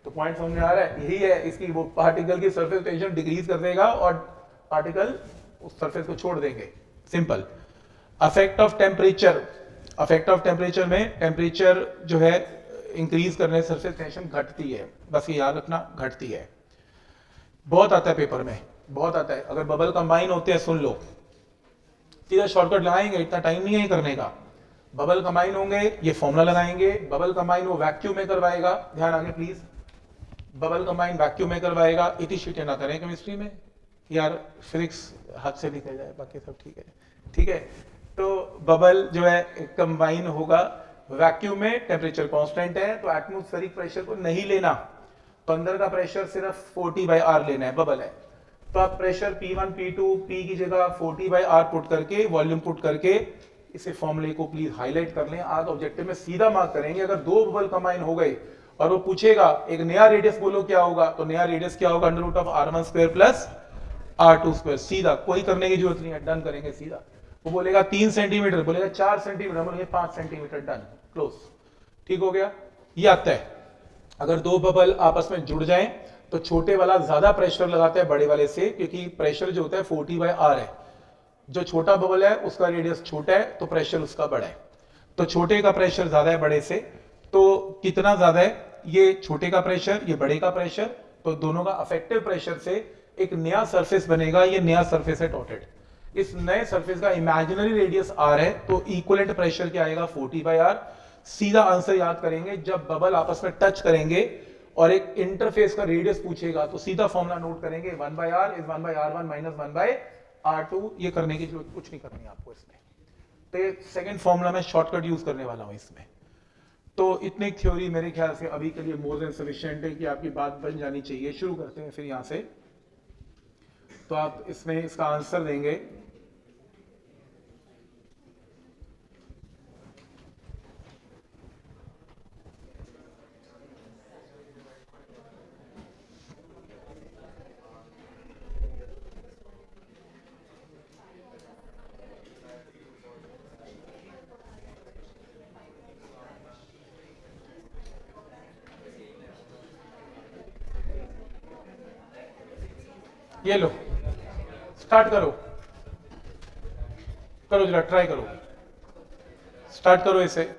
तो पॉइंट समझ में आ रहा है, यही है इसकी, वो पार्टिकल की सरफेस टेंशन डिक्रीज कर देगा और पार्टिकल उस सरफेस को छोड़ देंगे, simple. Affect of temperature, affect of temperature में टेम्परेचर जो है इंक्रीज करने से सरफेस टेंशन घटती है, बस ये याद रखना, घटती है। बहुत आता है पेपर में, बहुत आता है। अगर बबल कंबाइन होते हैं, सुन लो, सीधा शॉर्टकट लगाएंगे, इतना टाइम नहीं है करने का। बबल कंबाइन होंगे, ये फॉर्मूला लगाएंगे। बबल कंबाइन वो वैक्यूम में करवाएगा, ध्यान आगे प्लीज, बबल कंबाइन वैक्यूम में करवाएगा। इतनी शीटें ना करें केमिस्ट्री में यार, फिजिक्स हाथ से निकल जाए, बाकी सब ठीक है, ठीक है। तो बबल जो है कंबाइन होगा वैक्यूम में, टेम्परेचर कांस्टेंट है, तो एटमॉस्फेरिक प्रेशर को नहीं लेना, तो अंदर का प्रेशर सिर्फ 40/R लेना है, बबल है। तो आप प्रेशर P1 P2 P की जगह 40/R पुट करके, वॉल्यूम पुट करके, इसे फॉर्मूले को प्लीज हाईलाइट कर लें। आज ऑब्जेक्टिव में सीधा मार्क करेंगे। अगर दो बबल कंबाइन हो गए और वो पूछेगा एक नया रेडियस बोलो क्या होगा, तो नया रेडियस क्या होगा, √R1² प्लस R2²। सीधा, कोई करने की जरूरत नहीं है, डन करेंगे सीधा। वो बोलेगा 3 सेंटीमीटर, बोलेगा 4 सेंटीमीटर, बोलेंगे 5 सेंटीमीटर, डन, क्लोज, ठीक हो गया। ये आता है। अगर दो बबल आपस में जुड़ जाएं तो छोटे वाला ज्यादा प्रेशर लगाता है बड़े वाले से, क्योंकि प्रेशर जो होता है 40/R है। जो छोटा बबल है उसका रेडियस छोटा है, तो प्रेशर उसका बड़ा है। तो छोटे का प्रेशर ज्यादा है बड़े से, तो कितना ज्यादा है, ये छोटे का प्रेशर, ये बड़े का प्रेशर, तो दोनों का अफेक्टिव प्रेशर से एक नया सरफेस बनेगा। ये नया सरफेस है डॉटेड, इस नए सरफेस का इमेजिनरी रेडियस R है, तो इक्विवेलेंट प्रेशर क्या आएगा, 40/R। सीधा आंसर याद करेंगे, जब बबल आपस में टच करेंगे और एक इंटरफेस का रेडियस पूछेगा तो सीधा फॉर्मूला नोट करेंगे, 1/R is 1/R1 minus 1/R2। ये करने की जरूरत कुछ नहीं करनी आपको इसमें। तो सेकंड फॉर्मूला में शॉर्टकट यूज करने वाला हूं इसमें। तो इतनी थ्योरी मेरे ख्याल से अभी के लिए मोर देन सफिशिएंट है कि आपकी बात बन जानी चाहिए। शुरू करते हैं फिर यहां से। तो आप इसमें इसका आंसर देंगे, ये लो, स्टार्ट करो, करो जरा, ट्राई करो, स्टार्ट करो इसे।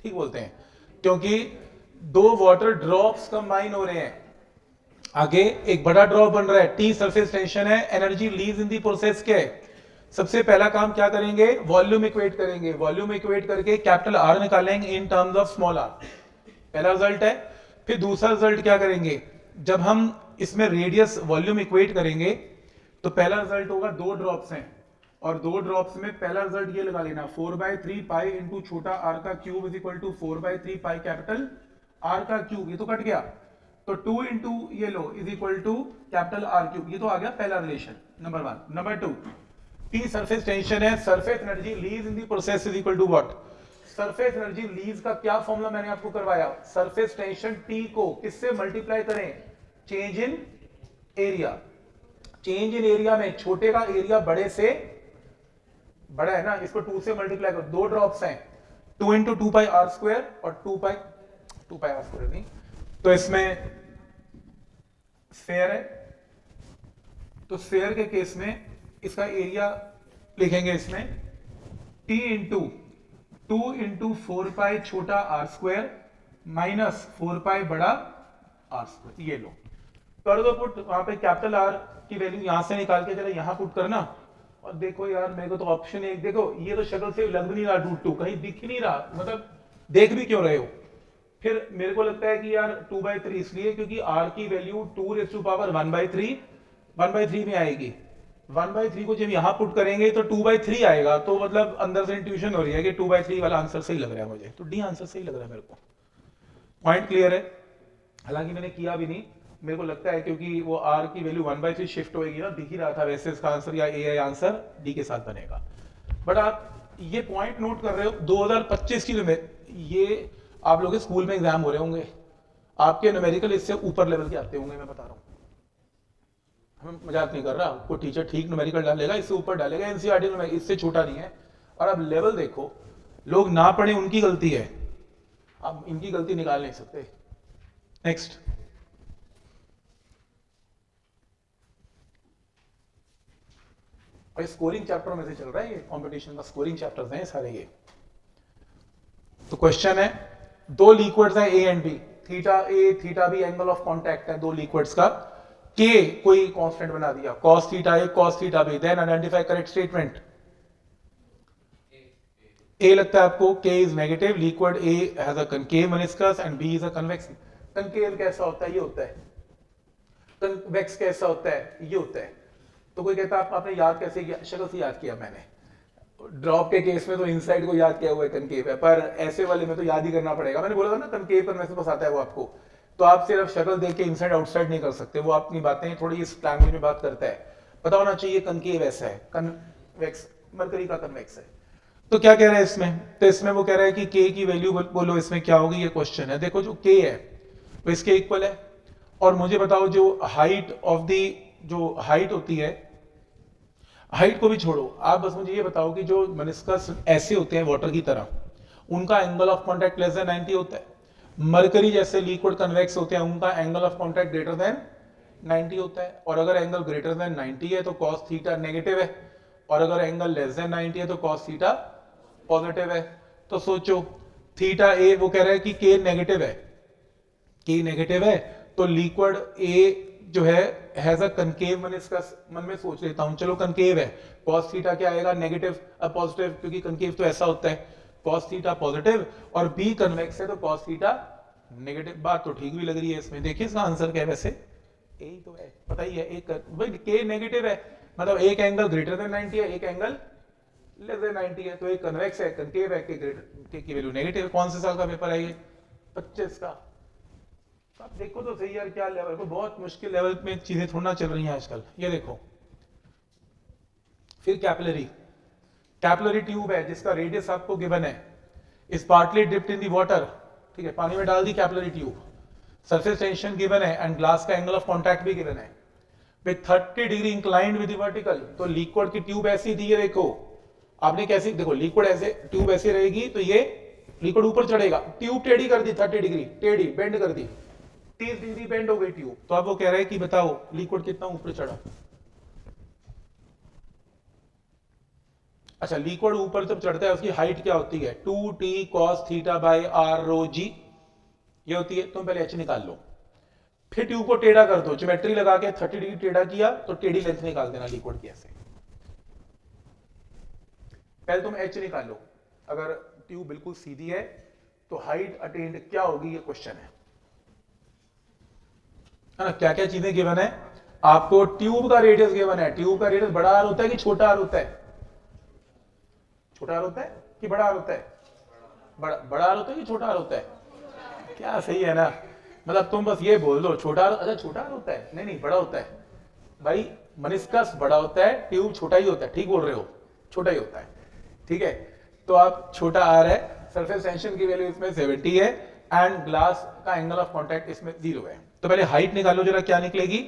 ठीक बोलते हैं, क्योंकि दो वाटर ड्रॉप्स कंबाइन हो रहे हैं। आगे एक बड़ा ड्रॉप बन रहा है, टी सरफेस टेंशन है, energy lease in the process क्या है। सबसे पहला काम क्या करेंगे, वॉल्यूम इक्वेट करेंगे, वॉल्यूम इक्वेट करके कैपिटल आर निकालेंगे in terms of small r, पहला रिजल्ट है। फिर दूसरा रिजल्ट क्या करेंगे, जब हम इसमें रेडियस वॉल्यूम इक्वेट करेंगे तो पहला रिजल्ट होगा दो ड्रॉप्स हैं, और दो ड्रॉप्स में पहला रिजल्ट ये लगा लेना 4/3 पाई इंटू छोटा आर का cube is equal to 4/3 pi capital R का क्यूब, ये तो कट गया, तो 2 इंटू ये लो is equal to capital R cube, ये तो आ गया पहला relation number 1। Number 2, T surface tension है, surface energy lease in the process is equal to what, surface energy lease का क्या फॉर्मूला मैंने आपको करवाया, सरफेस टेंशन टी को किससे मल्टीप्लाई करें, change in area. Change in area में छोटे का एरिया बड़े से बड़ा है ना, इसको 2 से मल्टीप्लाई करो, दो ड्रॉप्स हैं, 2 इंटू 2 पाई आर स्क्वायर और 2 पाई आर स्क्वायर नहीं, तो इसमें स्फेयर है, तो स्फेयर के केस में इसका एरिया लिखेंगे इसमें t इंटू 2 इंटू 4 पाई छोटा आर स्क्वायर माइनस 4 पाई बड़ा आर स्क्वायर, ये लो कर दो पुट, वहां पे कैपिटल आर की वैल्यू यहां से निकाल के जरा यहां पुट करना, और देखो यार मेरे को तो ऑप्शन एक, देखो ये तो शक्ल से लग भी नहीं रहा, √2 कहीं दिख ही नहीं रहा, मतलब देख भी क्यों रहे हो। फिर मेरे को लगता है कि यार 2/3 इसलिए क्योंकि r की वैल्यू 1/3 में आएगी, 1/3 को जब यहां पुट करेंगे तो 2/3 आएगा, तो मतलब अंदर से इंट्यूशन हो रही है कि 2/3 वाला आंसर सही लग रहा है मुझे, तो डी आंसर सही लग रहा है मेरे को। पॉइंट क्लियर है, हालांकि मैंने किया भी नहीं, मेरे को लगता है क्योंकि वो r की वैल्यू 1/3 शिफ्ट होएगी ना, दिख ही रहा था वैसे इसका आंसर या ए आंसर डी के साथ बनेगा। बट आप ये पॉइंट नोट कर रहे हो 2025 की में, ये आप लोग के स्कूल में एग्जाम हो रहे होंगे, आपके न्यूमेरिकल इससे ऊपर लेवल के आते होंगे, मैं बता रहा हूँ, हम मजाक नहीं कर रहा, आपको टीचर ठीक न्यूमेरिकल डालेगा, इससे ऊपर डालेगा, एनसीईआरटी में इससे छोटा नहीं है। और अब लेवल देखो, लोग ना पढ़े उनकी गलती है, आप इनकी गलती निकाल नहीं सकते। नेक्स्ट, और स्कोरिंग चैप्टर में से चल रहा है, ये कंपटीशन का स्कोरिंग चैप्टर्स हैं सारे ये। तो क्वेश्चन है, दो लिक्विड्स हैं A and B, theta A theta B angle of contact है दो लिक्विड्स का, के कोई कांस्टेंट बना दिया, cos theta A cos theta B, then identify correct statement. A लगता है आपको, K is negative, liquid A has a concave meniscus and B is a convex. Concave कैसा होता है, ये होता है, कन्वेक्स कैसा होता है, ये होता है। तो कोई कहता है आपने याद कैसे किया, शक्ल से याद किया मैंने, ड्रॉप के केस में तो इनसाइड को याद किया हुआ है कनकेव है, पर ऐसे वाले में तो याद ही करना पड़ेगा, मैंने बोला था ना कनकेव कन्वेक्स बस आता है वो आपको, तो आप सिर्फ शक्ल देख के इनसाइड आउटसाइड नहीं कर सकते, वो अपनी बातें थोड़ी इस लैंग्वेज में बात करता है, पता होना चाहिए कनकेव ऐसा है, कन्वेक्स मरकरी का कन्वेक्स है। तो क्या कह रहा है इसमें, तो इसमें वो कह रहा है कि के की वैल्यू बोलो इसमें क्या होगी, ये क्वेश्चन है। देखो जो के है वो इसके इक्वल है, और मुझे बताओ जो हाइट ऑफ दी, जो हाइट होती है, हाइट को भी छोड़ो, आप बस मुझे ये बताओ कि जो मेनिस्कस ऐसे होते हैं वाटर की तरह, उनका angle of contact less than 90 होता है। मरकरी जैसे लिक्विड कन्वेक्स होते हैं, उनका angle of contact greater than 90 होता है, और अगर एंगल ग्रेटर देन 90 है तो cos थीटा नेगेटिव है, और अगर एंगल लेस देन 90 है तो cos थीटा पॉजिटिव है। तो सोचो थीटा ए, वो कह रहा है कि के नेगेटिव है, के नेगेटिव है, तो लिक्विड ए जो है हैज अ कनकेव मेनिस्कस, मन में सोच लेता हूं, चलो कनकेव है, cos थीटा क्या आएगा, नेगेटिव पॉजिटिव, क्योंकि कनकेव तो ऐसा होता है, cos थीटा पॉजिटिव, और बी कन्वेक्स है तो cos थीटा नेगेटिव। बात तो ठीक भी लग रही है इसमें, देखिए इसका आंसर क्या है, वैसे यही तो है, पता ही है, एक भाई के नेगेटिव है, मतलब एक एंगल ग्रेटर देन 90 है, एक एंगल लेस देन 90 है, तो एक कन्वेक्स है, कनकेव है, के की वैल्यू नेगेटिव है। कौन से साल का पेपर है ये, 25 का। आप देखो तो सही यार क्या लेवल, बहुत मुश्किल लेवल में चीजें थोड़ा चल रही हैं आजकल। ये देखो, फिर कैपिलरी, कैपिलरी ट्यूब है जिसका रेडियस आपको गिवन है, is partly dipped in the water, ठीक है, पानी में डाल दी capillary tube, surface tension given है एंड ग्लास का एंगल ऑफ कांटेक्ट भी गिवन है, with 30 degree inclined with the vertical. तो लिक्विड की ट्यूब ऐसी थी, ये देखो आपने कैसी, देखो लिक्विड ऐसे, ट्यूब ऐसे रहेगी तो ये लिक्विड ऊपर चढ़ेगा, ट्यूब टेढ़ी कर दी 30 डिग्री, टेढ़ी बेंड कर दी, 30 डिग्री बेंड हो गई ट्यूब। तो अब वो कह रहा है कि बताओ लिक्विड कितना ऊपर चढ़ा, अच्छा, लिक्विड ऊपर जब चढ़ता है उसकी हाइट क्या होती है? 2t cos theta by r rho g, ये होती है। तुम पहले एच निकाल लो, फिर ट्यूब को टेढ़ा कर दो, ज्योमेट्री लगा के 30 डिग्री टेढ़ा किया तो टेढ़ी लेंथ निकाल देना लिक्विड की ऐसे। पहले तुम एच निकाल लो, अगर ट्यूब बिल्कुल सीधी है तो हाइट अटेन्ड क्या होगी, ये क्वेश्चन है ना। क्या क्या चीजें गिवन है आपको? ट्यूब का रेडियस गिवन है। ट्यूब का रेडियस बड़ा आर होता है कि छोटा आर होता है? छोटा आर होता है कि बड़ा आर होता है? बड़ा आर होता है कि छोटा आर होता है? क्या सही है ना, मतलब तुम बस ये बोल दो छोटा आर। अच्छा, छोटा आर होता है? नहीं नहीं, बड़ा होता है भाई। मनिस्कस बड़ा होता है, ट्यूब छोटा ही होता है। ठीक बोल रहे हो, छोटा ही होता है। ठीक है, तो आप छोटा आर है, सरफेस टेंशन की वैल्यू इसमें 70 है एंड ग्लास का एंगल ऑफ कांटेक्ट इसमें 0 है। तो पहले हाइट निकालो जरा, क्या निकलेगी?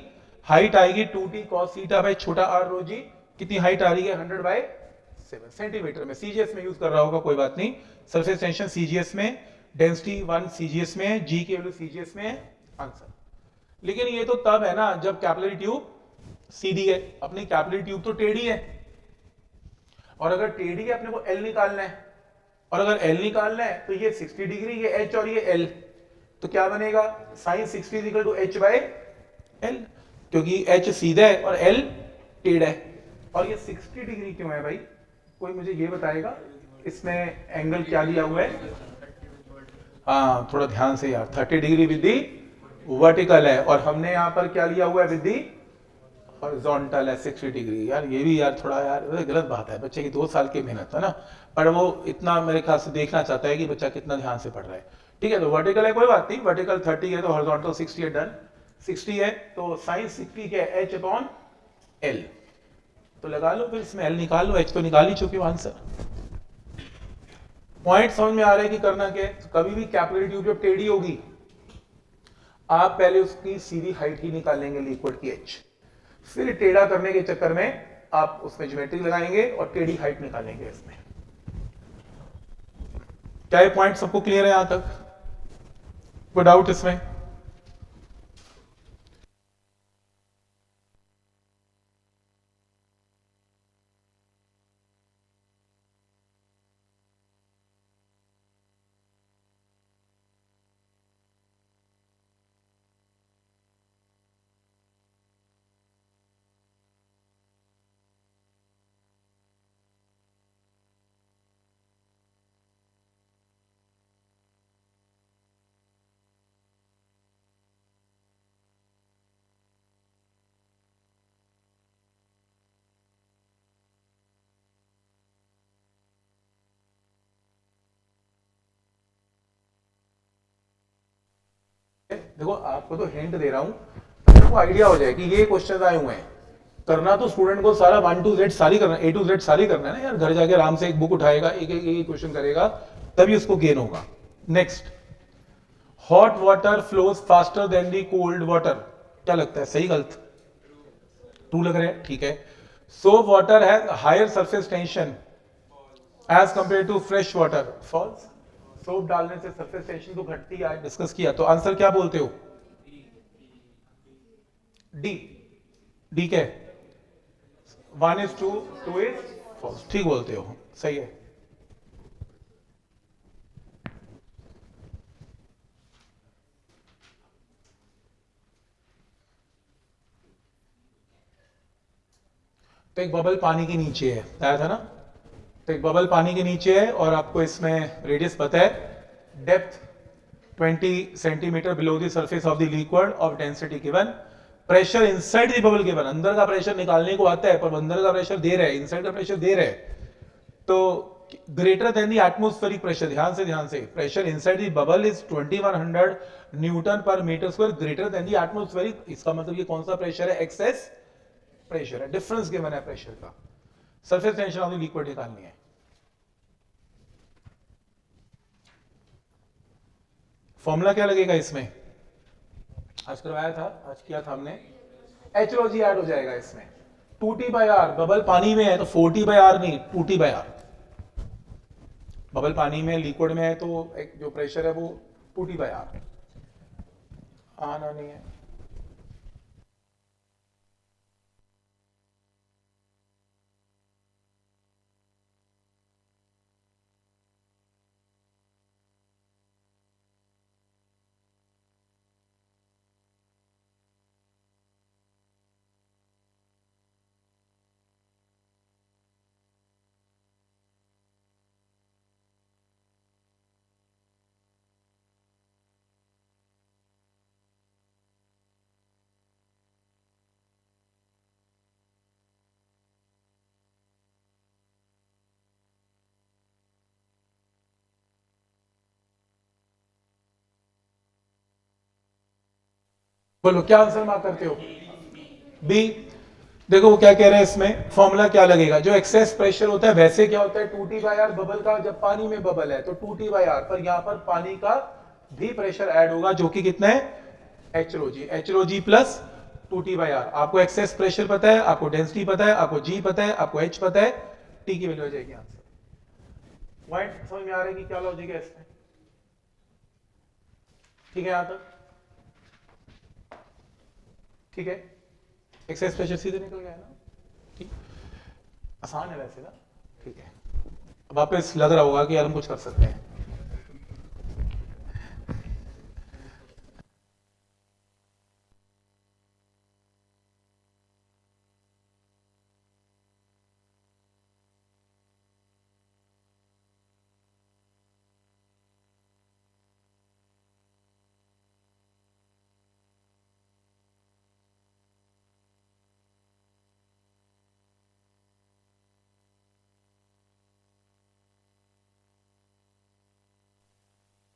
हाइट आएगी 2t cos थीटा बाई छोटा आर रो जी। कितनी हाइट आ रही है? 100 बाई 7 सेंटीमीटर में। सीजीएस में यूज कर रहा होगा, कोई बात नहीं। सरफेस टेंशन सीजीएस में, डेंसिटी 1 सीजीएस में, जी की वैल्यू सीजीएस में, आंसर। लेकिन ये तो तब है ना जब कैपिलरी ट्यूब सीधी है। अपनी कैपिलरी ट्यूब तो टेढ़ी है, और अगर टेढ़ी है अपने को एल निकालना है, और अगर एल निकालना है तो ये 60 डिग्री, ये एच और ये एल, तो क्या बनेगा? Sine 60 equal to H by L, क्योंकि एच सीधा है और एल टेढ़ा है। और ये 60 डिग्री क्यों है भाई? कोई मुझे ये बताएगा इसमें एंगल क्या दिया हुआ है? हाँ, थोड़ा ध्यान से यार। 30 डिग्री विद दी वर्टिकल है, और हमने यहां पर क्या लिया हुआ है? विद दी हॉरिजॉन्टल है 60 डिग्री। यार ये भी यार थोड़ा यार गलत बात है। बच्चे की 2 साल की मेहनत है ना, पर वो इतना मेरे ख्याल से देखना चाहता है कि बच्चा कितना ध्यान से पढ़ रहा है। ठीक है, तो वर्टिकल है कोई बात नहीं, वर्टिकल 30 है तो हॉरिजॉन्टल 60 है, डन। 60 है तो साइन 60 क्या है? H upon L. तो लगा लो फिर इसमें एल निकाल लो, एच तो निकाल ही चुके हो आंसर। पॉइंट समझ में आ रहा है कि करना क्या है? तो कभी भी कैपिलरी ट्यूब जब टेढ़ी होगी, आप पहले उसकी सीधी हाइट ही निकालेंगे लिक्विड की एच, फिर टेढ़ा करने के चक्कर में आप उसमें ज्योमेट्री लगाएंगे और टेढ़ी हाइट निकालेंगे इसमें। क्या ये पॉइंट सबको क्लियर है यहां तक? कोई डाउट इसमें? देखो, आपको तो हिंट दे रहा हूं, आपको आइडिया हो जाए कि ये क्वेश्चन आए हुए हैं। करना तो स्टूडेंट को सारा 1 to Z सारी करना, A to Z सारी करना है ना यार। घर जाके आराम से एक बुक उठाएगा, एक एक क्वेश्चन करेगा, तभी उसको गेन होगा। Next, hot water flows faster than the cold water. क्या लगता है, सही गलत? ट्रू लग रहा है, ठीक है। Soap water has higher surface tension as compare to fresh water, false. Soap डालने से सरफेस टेंशन तो घटती है, आज डिस्कस किया। तो आंसर क्या बोलते हो? डी। डी क्या? 1:2, 2 इज फॉल्स। ठीक बोलते हो, सही है। तो एक बबल पानी के नीचे है, आया था ना? तो एक बबल पानी के नीचे है और आपको इसमें रेडियस पता है, depth 20 centimetre below the surface of the liquid of density given, pressure inside the bubble given. अंदर का प्रेशर निकालने को आता है, पर अंदर का प्रेशर दे रहा है, इनसाइड का प्रेशर दे रहा है। तो greater than the atmospheric pressure, ध्यान से pressure inside the bubble is 2100 newton पर metre square greater than the atmospheric. इसका मतलब ये कौन सा प्रेशर है? एक्सेस प्रेशर है। डिफरेंस गिवन है प्रेशर का। Surface tension of the liquid निकालनी है। फॉर्मूला क्या लगेगा इसमें? आज करवाया था, आज किया था हमने। एच रो जी ऐड हो जाएगा इसमें। 2t बाई आर, बबल पानी में है तो 4t बाई आर नहीं, 2t बाई आर। बबल पानी में, लिक्विड में है तो एक जो प्रेशर है वो 2t बाई आर। आना नहीं है। बोलो क्या आंसर मार्क करते हो? बी। देखो वो क्या कह रहे हैं इसमें, फॉर्मूला क्या लगेगा, जो एक्सेस प्रेशर होता है वैसे क्या होता है 2T/R बबल का, जब पानी में बबल है तो 2T/R, पर यहां पर पानी का भी प्रेशर ऐड होगा जो कि कितना है, HROG प्लस 2T/R। आपको एक्सेस प्रेशर पता है, आपको डेंसिटी पता है, आपको G पता है, आपको H पता है, T की वैल्यू आ जाएगी आंसर। पॉइंट समझ में आ रहा है कि क्या लॉजिक है इसमें? ठीक है यहां तक? ठीक है, एक्सेस प्रेशर सीधे निकल गया है ना? ठीक, आसान है वैसे ना। ठीक है, वापस लग रहा होगा कि यार हम कुछ कर सकते हैं।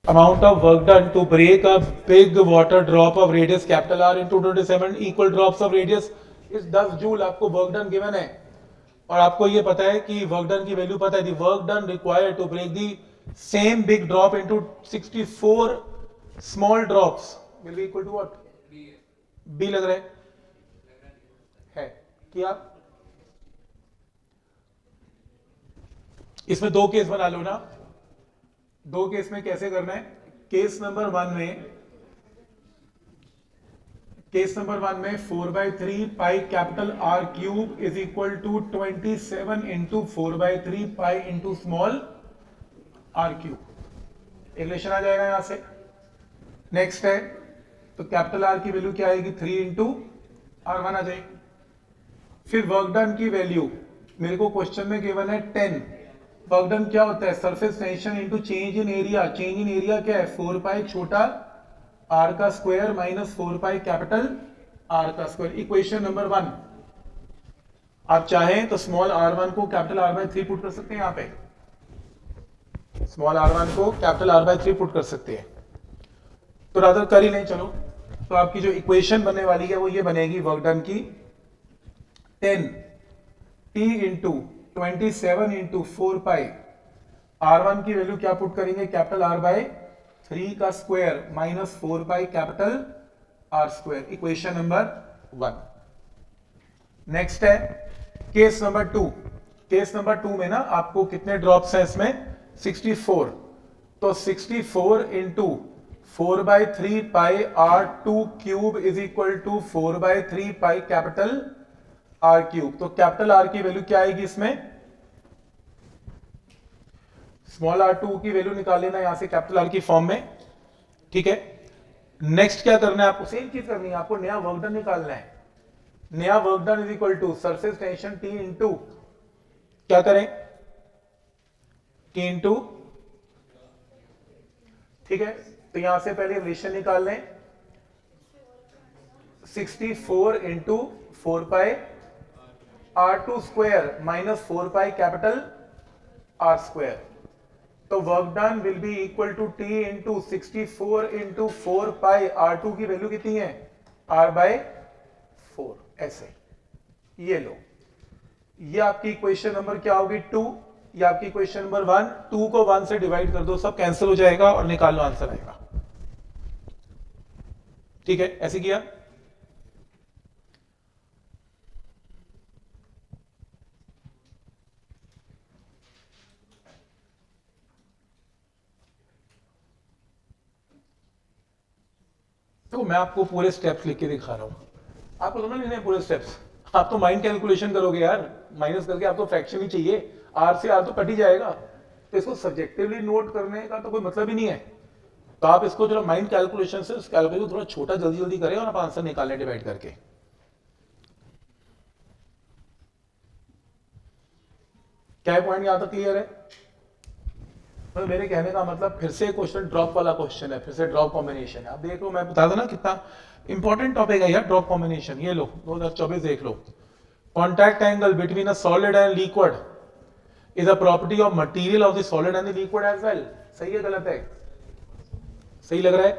Amount of work done to break a big water drop of radius capital R into 27 equal drops of radius is 10 joule. आपको वर्क डन गिवन है और आपको ये पता है कि वर्क डन की वैल्यू पता है, the work done required to break the same big drop into 64 small drops will be equal to what? B लग रहा है कि आप इसमें दो केस बना लो ना। दो केस में कैसे करना है? केस नंबर वन में 4/3 pi capital R cube is equal to 27 into 4/3 pi into small r cube. Equation आ जाएगा यहां से। नेक्स्ट है तो कैपिटल आर की वैल्यू क्या आएगी, 3 इंटू R1 आ जाएगी। फिर वर्क डन की वैल्यू मेरे को क्वेश्चन में गिवन है 10। वर्क डन क्या होता है, surface tension into change in area. Change in area क्या है, 4 पाई छोटा आर का square minus 4 pi capital R का स्क्वायर। Equation number 1। आप चाहें तो स्मॉल r1 को कैपिटल R/3 पुट कर सकते हैं, यहां पे स्मॉल r1 को कैपिटल R/3 पुट कर सकते हैं, तो रादर कर ही नहीं। चलो तो आपकी जो इक्वेशन बनने वाली है वो ये बनेगी, वर्क डन की 10T इंटू 27 इंटू 4 पाई R1 की वैल्यू क्या पुट करेंगे, कैपिटल R/3 का square minus 4 pi capital R square. Equation number 1। Next है केस नंबर 2। केस नंबर 2 में ना आपको कितने ड्रॉप्स हैं इसमें, 64। तो 64 into 4/3 pi R2 cube is equal to 4/3 pi capital R cube. तो कैपिटल R की वैल्यू क्या आएगी इसमें, स्मॉल r2 की वैल्यू निकाल लेना यहां से कैपिटल R की फॉर्म में। ठीक है, नेक्स्ट क्या करना है आपको, सेम चीज करनी है, आपको नया वर्क डन निकालना है। नया work done is equal to surface tension T into क्या करें, T इंटू, ठीक है, तो यहां से पहले रिलेशन निकाल लें, 64 into 4 pi R2 square minus 4 pi capital R square. तो work done will be equal to T into 64 into 4 pi R2 की वैल्यू कितनी है, R/4। ऐसे ये लो, ये आपकी इक्वेशन नंबर क्या होगी 2, ये आपकी इक्वेशन नंबर 1। 2 को 1 से डिवाइड कर दो, सब कैंसिल हो जाएगा और निकाल लो, आंसर आएगा। ठीक है, ऐसे किया। तो मैं आपको पूरे स्टेप्स लिख के दिखा रहा हूं, आपको तो ना लिखने पूरे स्टेप्स। आप तो माइंड कैलकुलेशन करोगे यार, माइनस करके आप तो फ्रैक्शन ही चाहिए, आर से आर तो कट ही जाएगा, तो इसको सब्जेक्टिवली नोट करने का तो कोई मतलब ही नहीं है। तो आप इसको जो माइंड कैलकुलेशन से उस कैलकुलेशन थोड़ा छोटा जल्दी जल्दी करें और आप आंसर निकालें डिवाइड करके। क्या पॉइंट यहां तक क्लियर है? तो मेरे कहने का मतलब फिर से क्वेश्चन ड्रॉप वाला क्वेश्चन है, फिर से ड्रॉप कॉम्बिनेशन है। आप देख लो, मैं बता दूं ना कितना इंपॉर्टेंट टॉपिक है यार ड्रॉप कॉम्बिनेशन। ये लो 2024 देख लो, contact angle between a solid and liquid is a property of material of the solid and the liquid as well. सही है गलत है? सही लग रहा है?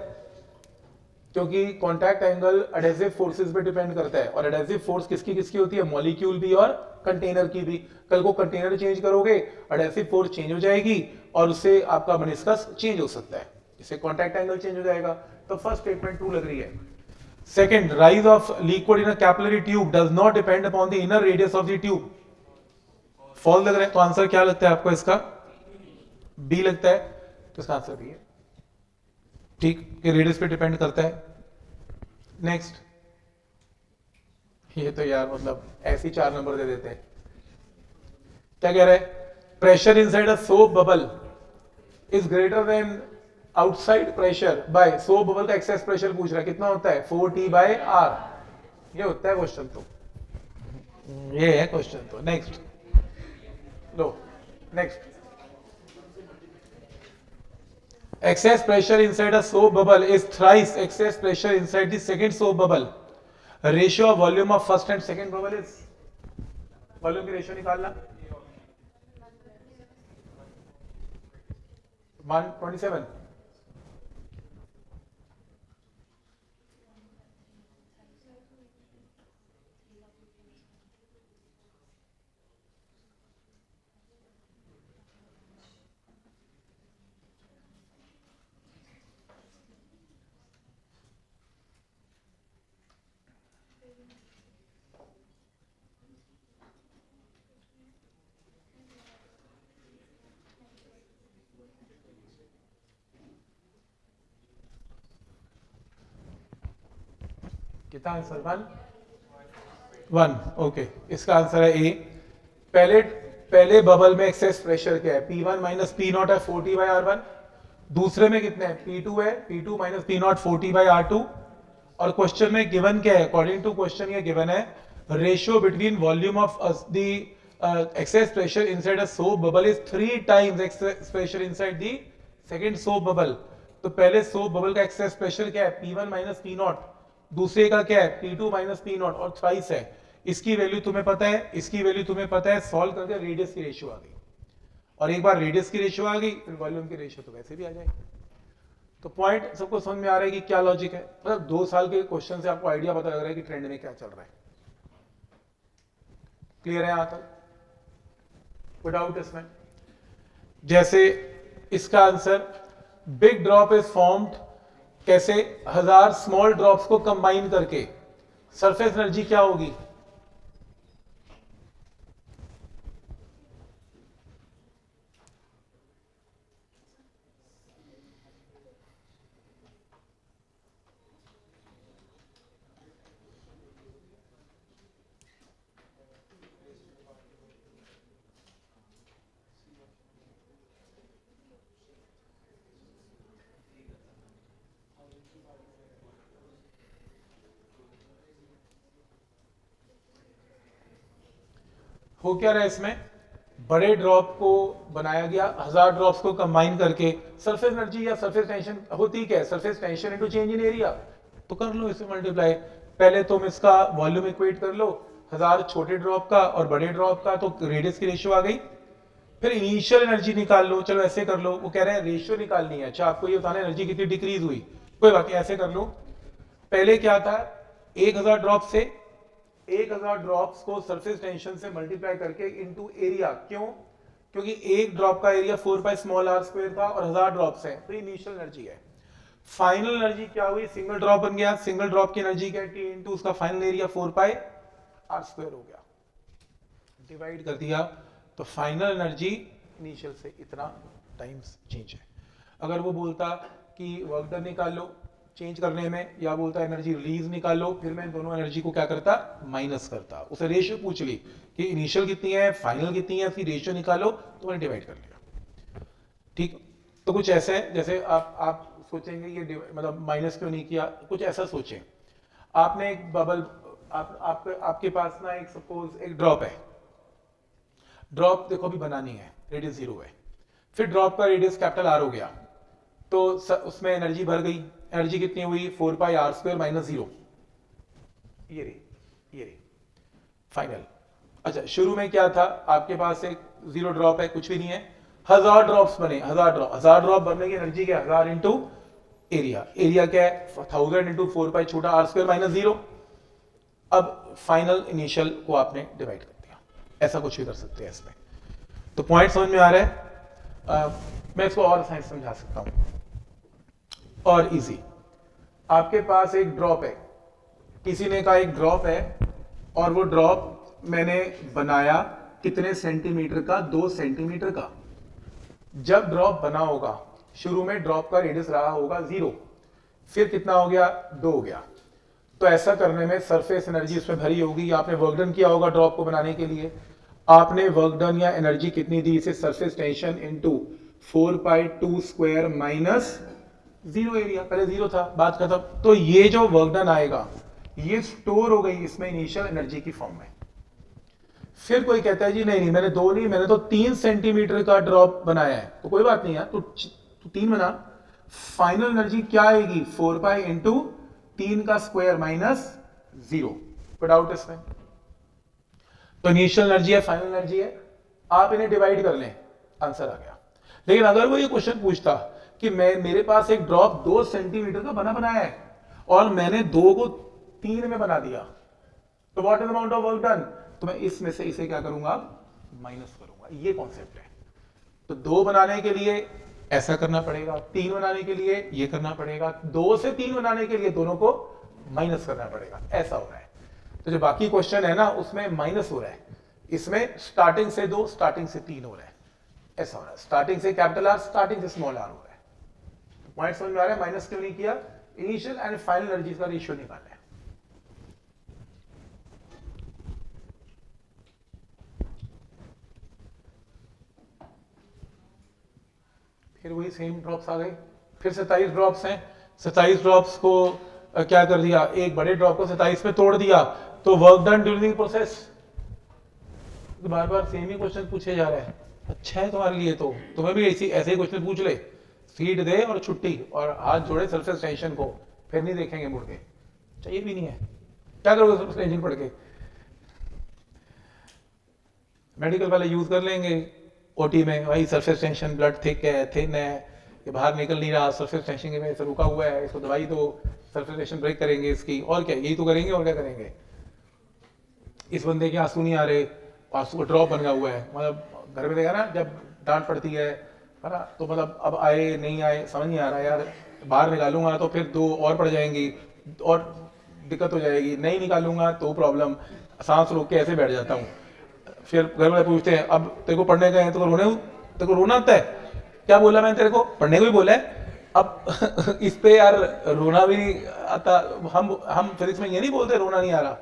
क्योंकि कॉन्टैक्ट एंगल एडहेसिव फोर्सेस पे डिपेंड करता है, और एडहेसिव फोर्स किसकी किसकी होती है, मॉलिक्यूल भी और कंटेनर की भी। कल को कंटेनर चेंज करोगे, एडहेसिव फोर्स चेंज हो जाएगी और उससे आपका मेनिस्कस चेंज हो सकता है, इससे कॉन्टैक्ट एंगल चेंज हो जाएगा। तो फर्स्ट स्टेटमेंट ट्रू लग रही है। Second, rise of liquid in a capillary tube does not depend upon the inner radius of the tube. False लग रहा है, तो आंसर क्या लगता है आपको इसका, बी लगता है, तो इसका आंसर बी है। ठीक, कि रेडियस पे डिपेंड करता है। नेक्स्ट, ये तो यार मतलब ऐसे ही 4 नंबर दे देते हैं। क्या कह रहा है, pressure inside a soap bubble is greater than outside pressure by, soap bubble का एक्सेस प्रेशर पूछ रहा है, कितना होता है 4T/R, ये होता है क्वेश्चन, तो ये है क्वेश्चन। तो next low, next, excess pressure inside a soap bubble is thrice excess pressure inside the second soap bubble. Ratio of volume of first and second bubble is, volume की ratio निकालना, 127। कितना answer, 1। Okay, इसका answer है ए। पहले bubble में excess pressure क्या है, P1 minus P0 है 4T/R1। दूसरे में कितने हैं, P2 है, P2 माइनस P0 4T/R2। और क्वेश्चन में गिवन क्या है, अकॉर्डिंग टू क्वेश्चन ये गिवन है, ratio between volume of the excess pressure inside a soap bubble is 3 times excess pressure inside the second soap bubble. तो पहले soap bubble का excess pressure क्या है, P1 माइनस P0, दूसरे का क्या है, P2 माइनस P0, और थ्राइस है। इसकी वैल्यू तुम्हें पता है, इसकी वैल्यू तुम्हें पता है, सॉल्व करके रेडियस की रेशियो आ गई, और एक बार रेडियस की रेशियो आ गई फिर वॉल्यूम की रेशियो तो वैसे भी आ जाएगी। तो पॉइंट सबको समझ में आ रहा है कि क्या लॉजिक है, मतलब 2 साल के क्वेश्चन से आपको आइडिया पता लग रहा है कि ट्रेंड में क्या चल रहा है। क्लियर है यहां तक, कोई डाउट इसमें? जैसे इसका answer, big drop is formed, कैसे, 1000 स्मॉल ड्रॉप्स को कंबाइन करके, सरफेस एनर्जी क्या होगी, हो क्या रहा है इसमें, बड़े ड्रॉप को बनाया गया 1000 ड्रॉप्स को कंबाइन करके, सरफेस एनर्जी या सरफेस टेंशन होती क्या है, surface tension into change in area, तो कर लो इसे मल्टीप्लाई। पहले तुम इसका वॉल्यूम इक्वेट कर लो, 1000 छोटे ड्रॉप का और बड़े ड्रॉप का, तो रेडियस की रेशियो आ गई। फिर इनिशियल एनर्जी निकाल लो, चलो ऐसे कर लो, वो कह रहे हैं रेशियो निकालनी है, अच्छा आपको ये बताना है एनर्जी कितनी डिक्रीज हुई, कोई बात नहीं, ऐसे कर लो। पहले क्या था, 1000 ड्रॉप से 1000 ड्रॉप्स को सरफेस टेंशन से मल्टीप्लाई करके इनटू एरिया, क्यों, क्योंकि एक ड्रॉप का एरिया 4πr² था और 1000 ड्रॉप्स है, तो इनिशियल एनर्जी है। फाइनल एनर्जी क्या हुई, सिंगल ड्रॉप बन गया, सिंगल ड्रॉप की एनर्जी क्या है, T इनटू उसका फाइनल एरिया 4πr² हो गया, डिवाइड कर दिया, तो फाइनल एनर्जी इनिशियल से इतना टाइम्स चेंज है। अगर वो बोलता कि वर्क डन निकाल लो चेंज करने में, या बोलता एनर्जी रिलीज निकाल लो, फिर मैं दोनों एनर्जी को क्या करता, माइनस करता, उसे रेशियो पूछ ली कि इनिशियल कितनी है फाइनल कितनी है, फिर रेशियो निकालो, तो मैंने डिवाइड कर लिया। ठीक, तो कुछ ऐसे है, जैसे आप सोचेंगे ये मतलब माइनस क्यों नहीं किया, कुछ ऐसा सोचें, आपने एक बबल, आपके पास ना एक सपोज एक ड्रॉप है, ड्रॉप देखो अभी बनानी है, रेडियस 0 है, फिर ड्रॉप का रेडियस कैपिटल R हो गया, तो उसमें एनर्जी भर गई, एनर्जी कितनी हुई 4πr² माइनस 0, ये रही फाइनल। अच्छा, शुरू में क्या था, आपके पास एक 0 ड्रॉप है, कुछ भी नहीं है, 1000 ड्रॉप्स बने, 1000 ड्रॉप बनने की एनर्जी क्या, 1000 इंटू एरिया क्या है 1000 इंटू 4 पाई छोटा आर स्क्वायर माइनस 0। अब फाइनल इनिशियल को आपने डिवाइड कर दिया, ऐसा कुछ भी कर सकते हैं इसमें। तो पॉइंट समझ में आ रहा है? मैं इसको और साइंस समझा सकता हूं और इजी। आपके पास एक ड्रॉप है, किसी ने कहा एक ड्रॉप है और वो ड्रॉप मैंने बनाया कितने सेंटीमीटर का, 2 सेंटीमीटर का। जब ड्रॉप बना होगा शुरू में ड्रॉप का रेडियस रहा होगा 0, फिर कितना हो गया 2 हो गया। तो ऐसा करने में सरफेस एनर्जी उसमें भरी होगी, आपने वर्क डन किया होगा ड्रॉप को बनाने के लिए, आपने वर्क डन या एनर्जी कितनी दी इसे सरफेस टेंशन इनटू 4 पाई 2 स्क्वायर माइनस 0 एरिया, पहले 0 था, बात खत्म। तो ये जो वर्क डन आएगा ये स्टोर हो गई इसमें इनिशियल एनर्जी की फॉर्म में। फिर कोई कहता है जी नहीं मैंने 2 नहीं, मैंने तो 3 सेंटीमीटर का ड्रॉप बनाया है, तो कोई बात नहीं यार, तू 3 बना। फाइनल एनर्जी क्या आएगी 4 पाई इंटू 3 का स्क्वायर माइनस 0। कोई डाउट इसमें? तो इनिशियल एनर्जी है, फाइनल एनर्जी है, आप इन्हें डिवाइड कर लें, आंसर आ गया। लेकिन अगर वो ये क्वेश्चन पूछता कि मेरे पास एक ड्रॉप 2 सेंटीमीटर का बनाया है और मैंने 2 को 3 में बना दिया, तो what is amount of work done, तो मैं इसमें से इसे क्या करूंगा माइनस करूंगा। ये कॉन्सेप्ट है। तो 2 बनाने के लिए ऐसा करना पड़ेगा, 3 बनाने के लिए ये करना पड़ेगा, 2 से 3 बनाने के लिए दोनों को माइनस करना पड़ेगा, ऐसा हो रहा है। तो जो बाकी क्वेश्चन है ना उसमें माइनस हो रहा है, इसमें स्टार्टिंग से 2 स्टार्टिंग से 3 हो रहा है, ऐसा हो रहा है। स्टार्टिंग से कैपिटल आर स्टार्टिंग से स्मॉल आर हो रहा है। पॉइंट समझ में आ रहा है? माइनस क्यों नहीं किया? इनिशियल एंड फाइनल एनर्जी का रेशियो निकालना है। फिर वही सेम ड्रॉप्स आ गए, फिर 27 ड्रॉप्स हैं। 27 ड्रॉप्स को क्या कर दिया, एक बड़े ड्रॉप को 27 में तोड़ दिया, तो वर्क डन ड्यूरिंग प्रोसेस। बार बार सेम ही क्वेश्चन पूछे जा रहे हैं, अच्छा है तुम्हारे लिए, तो तुम्हें भी ऐसे ही क्वेश्चन पूछ ले, फीड दे और छुट्टी और हाथ जोड़े सरफेस टेंशन को, फिर नहीं देखेंगे मुड़ के, चाहिए भी नहीं है, क्या करोगे सरफेस टेंशन पढ़ के? मेडिकल वाले यूज कर लेंगे ओटी में, भाई सरफेस टेंशन ब्लड थिक है थिन है, ये बाहर निकल नहीं रहा, सरफेस टेंशन की वजह से रुका हुआ है, इसको दवाई दो, सरफेस टेंशन ब्रेक करेंगे इसकी, और क्या, यही तो करेंगे और क्या करेंगे। इस बंदे के आंसू नहीं आ रहे, आंसू का ड्रॉप बना हुआ है, मतलब घर में देखा ना जब डांट पड़ती है ना, तो मतलब अब आए नहीं आए समझ नहीं आ रहा यार, बाहर निकालूंगा तो फिर 2 और पड़ जाएंगी और दिक्कत हो जाएगी, नहीं निकालूंगा तो प्रॉब्लम, सांस रोक के ऐसे बैठ जाता हूँ। फिर घर वाले पूछते हैं अब तेरे को पढ़ने गए तो तेरे को रोना आता है, क्या बोला मैंने तेरे को, पढ़ने को ही बोला है। अब इस पे यार रोना भी नहीं आता, हम फिजिक्स में ये नहीं बोलते रोना नहीं आ रहा,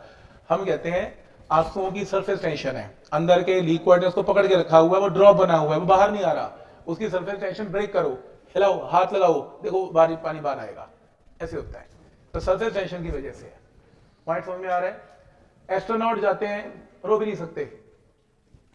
हम कहते हैं आंसुओं की सरफेस टेंशन है, अंदर के लिक्विड ने उसको पकड़ के रखा हुआ है, वो ड्रॉप बना हुआ है, वो बाहर नहीं आ रहा, उसकी सरफेस टेंशन ब्रेक करो, हिलाओ, हाथ लगाओ, देखो बाहर पानी बाहर आएगा, ऐसे होता है। तो सरफेस टेंशन की वजह से है। पॉइंट समझ में आ रहा है? एस्ट्रोनॉट जाते हैं, रो भी नहीं सकते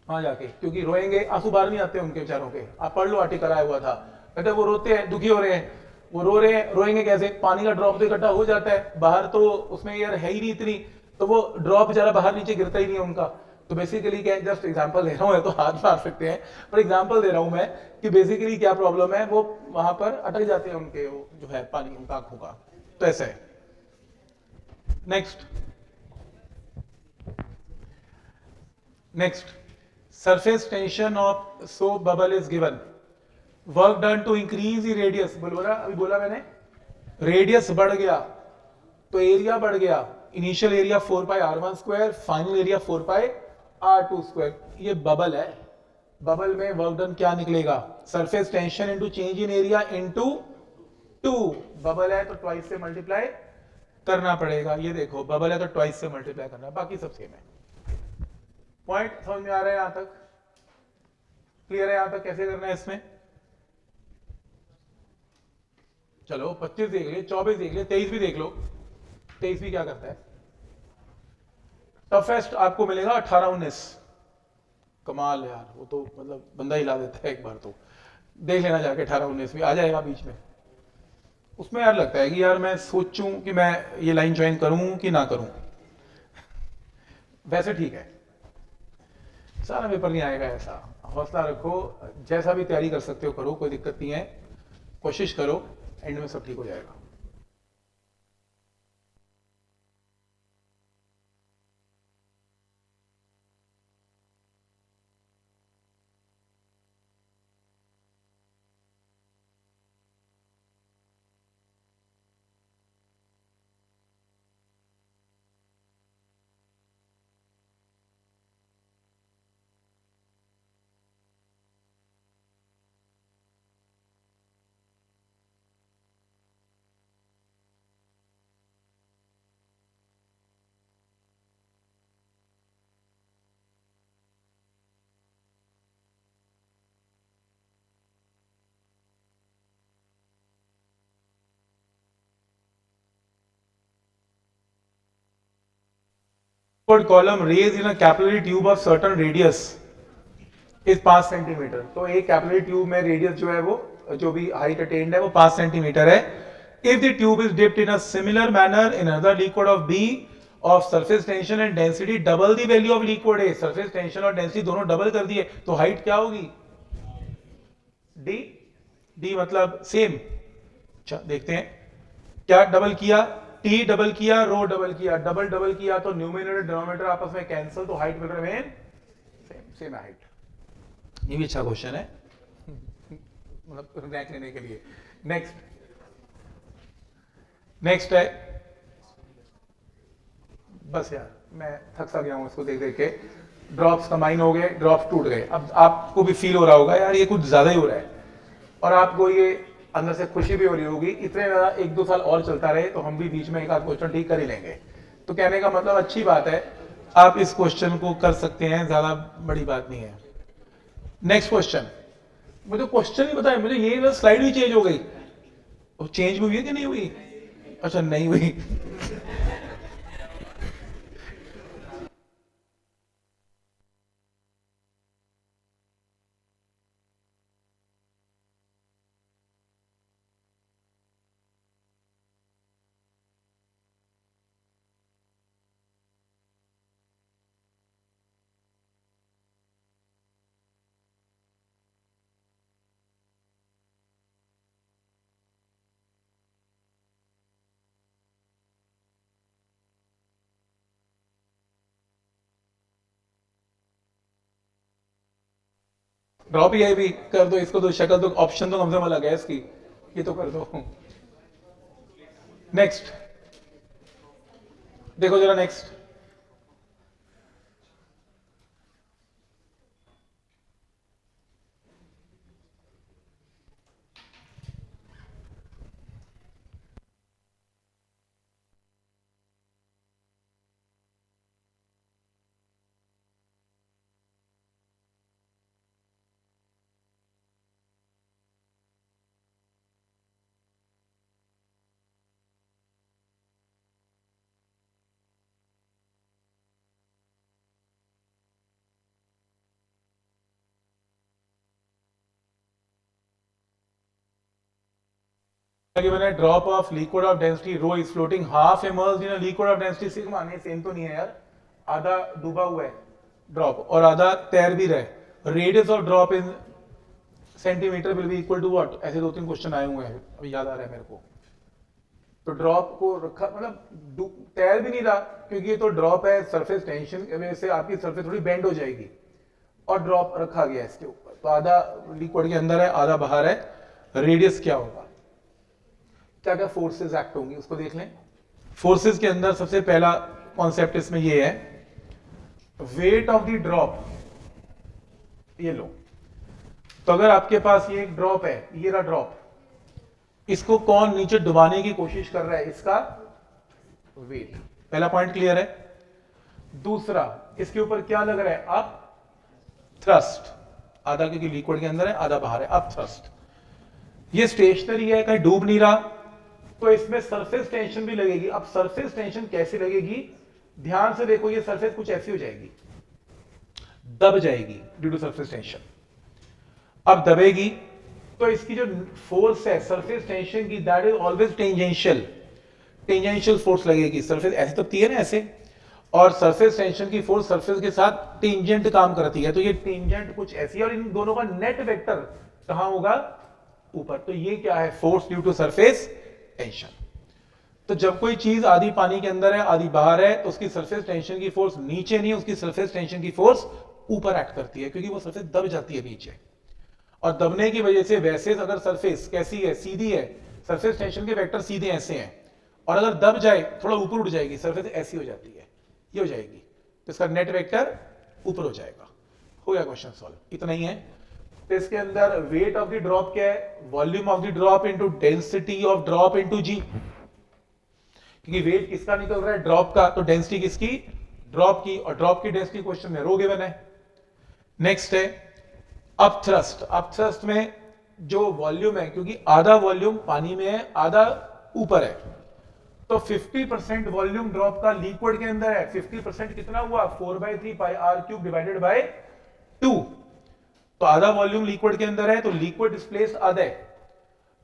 वहां जाके, क्योंकि रोएंगे आंसू बाहर नहीं आते उनके बेचारों के। आप पढ़ लो, आर्टिकल आया हुआ था, कहते वो रोते हैं, दुखी हो रहे हैं, वो रो रहे हैं, रोएंगे कैसे, पानी का ड्रॉप तो इकट्ठा हो जाता है बाहर, तो उसमें यार है ही नहीं इतनी, तो वो ड्रॉप बेचारा बाहर नीचे गिरता ही नहीं है उनका। तो बेसिकली क्या, जस्ट एग्जांपल दे रहा हूँ, तो हाथ मार सकते हैं, पर एग्जांपल दे रहा हूं मैं कि बेसिकली क्या प्रॉब्लम है, वो वहां पर अटक जाते हैं उनके, वो जो है पानी उनका आंखों का, तो ऐसा है। Next surface tension of soap bubble is given, work done to increase the radius, बोला अभी, बोला मैंने रेडियस बढ़ गया तो एरिया बढ़ गया, इनिशियल एरिया 4 पाई r1 square, final area 4 pi r2 square. ये बबल है, बबल में वर्क डन क्या निकलेगा, surface tension into change in area into 2, bubble है तो ट्वाइस से मल्टीप्लाई करना पड़ेगा, ये देखो बबल है तो ट्वाइस से मल्टीप्लाई करना, बाकी सब सेम है। पॉइंट समझ में आ रहा है? यहां तक क्लियर है? यहां तक कैसे करना है इसमें? चलो 25 देख लिए, 24 देख लिए, 23 भी देख लो। 23 भी क्या करता है? टफेस्ट आपको मिलेगा 18-19, कमाल यार, वो तो मतलब बंदा हिला देता है एक बार, तो देख लेना जाके 18-19 भी आ जाएगा बीच में। उसमें यार लगता है कि यार मैं सोचूं कि मैं ये लाइन ज्वाइन करूं कि ना करूं, वैसे ठीक है, सारा पेपर नहीं आएगा ऐसा, हौसला रखो, जैसा भी तैयारी कर सकते हो करो, कोई दिक्कत नहीं है, कोशिश करो, एंड में सब ठीक हो जाएगा। Column raise in a capillary tube of certain radius is 5 centimetre. तो एक कैपिलरी ट्यूब में रेडियस जो है वो जो भी हाइट अटेन्ड है वो 5 सेंटीमीटर है। If the tube is dipped in a similar manner in another liquid of B of surface tension and density double the value of liquid A, surface tension और density दोनों double कर दिए तो height क्या होगी? D. D मतलब same. अच्छा देखते हैं क्या डबल किया, टी डबल किया, रो डबल किया, डबल डबल किया तो न्यूमरेटर डिनोमिनेटर आपस में कैंसिल तो height will remain same, same height. ये भी अच्छा क्वेश्चन है मतलब रैंक लेने के लिए। नेक्स्ट है, बस यार मैं थक सा गया हूं इसको देख देख के। ड्रॉप्स कंबाइन हो गए, ड्रॉप्स टूट गए। अब आपको भी फील हो रहा होगा यार ये कुछ ज्यादा ही हो रहा है और आपको ये अंदर से खुशी भी हो रही होगी। इतने ज्यादा 1-2 साल और चलता रहे तो हम भी बीच में एक आध क्वेश्चन ठीक कर ही लेंगे। तो कहने का मतलब अच्छी बात है, आप इस क्वेश्चन को कर सकते हैं, ज्यादा बड़ी बात नहीं है। नेक्स्ट क्वेश्चन, मुझे क्वेश्चन ही बताया, मुझे ये स्लाइड भी चेंज हो गई। और चेंज हुई है कि नहीं हुई? अच्छा नहीं हुई। ड्रॉप ही भी कर दो इसको, तो शक्ल तो ऑप्शन तो कम से कम अलग है इसकी, ये तो कर दो। नेक्स्ट देखो जरा, नेक्स्ट मैंने drop of liquid of density rho is floating half immersed in a liquid of density sigma. नहीं सेम तो नहीं है यार, आधा डूबा हुआ है ड्रॉप और आधा तैर भी रहा है। Radius of drop in centimetre will be equal to what? ऐसे 2-3 क्वेश्चन आए हुए हैं, अभी याद आ रहा है मेरे को। तो ड्रॉप को रखा मतलब तैर भी नहीं रहा क्योंकि ये तो ड्रॉप है, सरफेस टेंशन की वजह से आपकी सरफेस थोड़ी बेंड हो जाएगी और ड्रॉप रखा गया इसके ऊपर। तो आधा लिक्विड के अंदर है, आधा बाहर है। रेडियस क्या होगा? क्या क्या फोर्सेस एक्ट होंगी उसको देख लें। फोर्सेस के अंदर सबसे पहला कॉन्सेप्ट इसमें ये है, वेट ऑफ द ड्रॉप। ये लो, तो अगर आपके पास ये एक ड्रॉप है, ये रहा ड्रॉप, इसको कौन नीचे डुबाने की कोशिश कर रहा है? इसका वेट। पहला पॉइंट क्लियर है। दूसरा, इसके ऊपर क्या लग रहा है? Up thrust. आधा क्योंकि लिक्विड के अंदर है, आधा बाहर है, अप थ्रस्ट। ये स्टेशनरी है, कहीं डूब नहीं रहा, तो इसमें सरफेस टेंशन भी लगेगी। अब सरफेस टेंशन कैसे लगेगी? ध्यान से देखो, ये सरफेस कुछ ऐसी हो जाएगी, दब जाएगी ड्यू टू सरफेस टेंशन। अब दबेगी तो इसकी जो फोर्स है सरफेस टेंशन की, that is always tangential. Tangential force लगेगी। सरफेस ऐसे दबती है ना, ऐसे, और सरफेस टेंशन की फोर्स सरफेस के साथ टेंजेंट काम करती है। तो ये टेंजेंट कुछ ऐसी है और इन दोनों का नेट वेक्टर कहां होगा? ऊपर। तो ये क्या है, force due to surface tension. तो जब कोई चीज आधी पानी के अंदर है आधी बाहर है, तो उसकी सरफेस टेंशन की फोर्स नीचे नहीं, उसकी सरफेस टेंशन की फोर्स ऊपर एक्ट करती है, क्योंकि वो सरफेस दब जाती है नीचे। और दबने की वजह से, वैसे अगर सरफेस कैसी है, सीधी है, सरफेस टेंशन के वेक्टर सीधे ऐसे हैं, और अगर दब जाए थोड़ा ऊपर उठ जाएगी, सरफेस ऐसी हो जाती है, ये हो जाएगी, तो इसका नेट वेक्टर ऊपर हो जाएगा। हो गया क्वेश्चन सॉल्व, इतना ही है। तो इसके अंदर वेट ऑफ द ड्रॉप क्या है, volume of the drop into density of drop into g, क्योंकि वेट किसका निकल रहा है, ड्रॉप का, तो डेंसिटी किसकी, ड्रॉप की, और ड्रॉप की डेंसिटी क्वेश्चन में रो गिवन है। नेक्स्ट है अपथ्रस्ट। अपथ्रस्ट में जो वॉल्यूम है, क्योंकि आधा वॉल्यूम पानी में है आधा ऊपर है, तो 50% वॉल्यूम ड्रॉप का लिक्विड के अंदर है। 50% कितना हुआ, 4/3 पाई आर क्यूब डिवाइडेड बाय 2। तो आधा वॉल्यूम लिक्विड के अंदर है, तो लिक्विड डिस्प्लेस आधा है,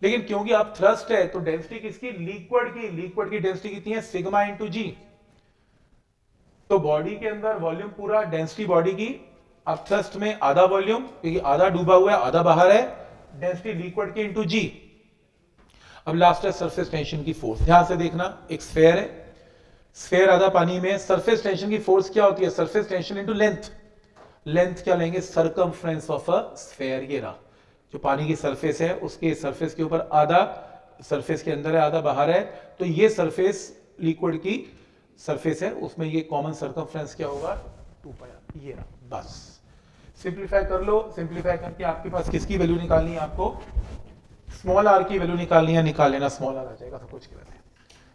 लेकिन क्योंकि आप थ्रस्ट है तो डेंसिटी किसकी, लिक्विड की डेंसिटी कितनी है, सिग्मा इंटू जी। तो बॉडी के अंदर वॉल्यूम पूरा, डेंसिटी बॉडी की, अब थ्रस्ट में आधा वॉल्यूम, क्योंकि आधा डूबा हुआ है आधा बाहर है, डेंसिटी लिक्विड की इंटू जी। अब लास्ट है सरफेस टेंशन की फोर्स। ध्यान से देखना, एक स्फेयर है, स्फेयर आधा पानी में, सरफेस टेंशन की फोर्स क्या होती है, surface tension into length. Length क्या लेंगे, सरकमफ्रेंस ऑफ अ स्फेयर, ये रहा जो पानी की सरफेस है, उसके सरफेस के ऊपर आधा सरफेस के अंदर है आधा बाहर है, तो ये सरफेस लिक्विड की सरफेस है, उसमें ये कॉमन सरकमफ्रेंस क्या होगा, 2 पाई, ये रहा। बस सिंप्लीफाई कर लो, सिंप्लीफाई करके आपके पास किसकी वैल्यू निकालनी है, आपको स्मॉल आर की वैल्यू निकालनी है, निकाल लेना, स्मॉल आर आ जाएगा, सब कुछ गलत है।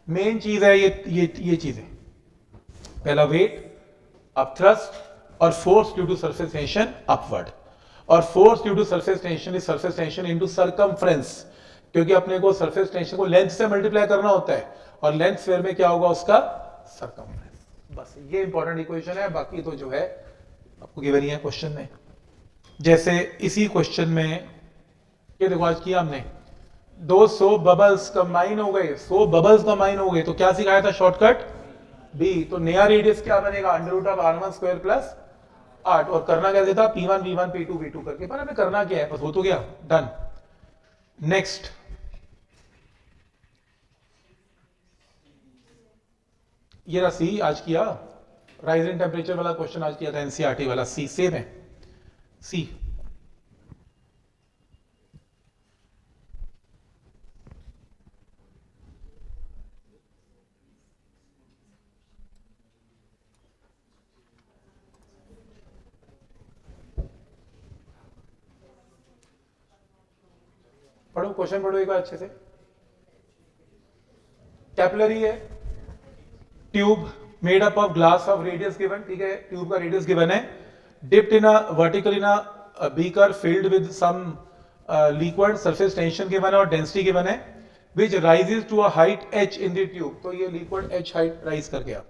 मेन चीज है ये चीजें, पहला वेट, अब थ्रस्ट, और force due to surface tension upward, और force due to surface tension is surface tension into circumference, क्योंकि अपने को सरफेस टेंशन को लेंथ से मल्टीप्लाई करना होता है, और लेंथ स्फीयर में क्या होगा उसका सरकमफ्रेंस। बस ये इंपॉर्टेंट इक्वेशन है, बाकी तो जो है आपको गिवन ही है क्वेश्चन में। जैसे इसी क्वेश्चन में ये देखो आज किया हमने, 200 बबल्स कंबाइन हो गए, 100 बबल्स कंबाइन हो गए, तो क्या सिखाया था शॉर्टकट, बी। तो नया रेडियस क्या बनेगा, √r1² प्लस 8, और करना कैसे था, P1 V1 P2 V2 करके, पर हमें करना क्या है, बस हो तो गया, डन। नेक्स्ट ये रहा सी, आज किया राइज इन टेम्परेचर वाला क्वेश्चन आज किया था, एनसीईआरटी वाला, सी सेम है, सी। पढ़ो क्वेश्चन, पढ़ो एक बार अच्छे से। कैपिलरी है, tube made up of glass of radius given, ठीक है, ट्यूब का रेडियस गिवन है, dipped in a vertical in a beaker filled with some liquid, surface tension given है और डेंसिटी गिवन है, which rises to a height h in the tube, तो ये liquid h height rise कर गया।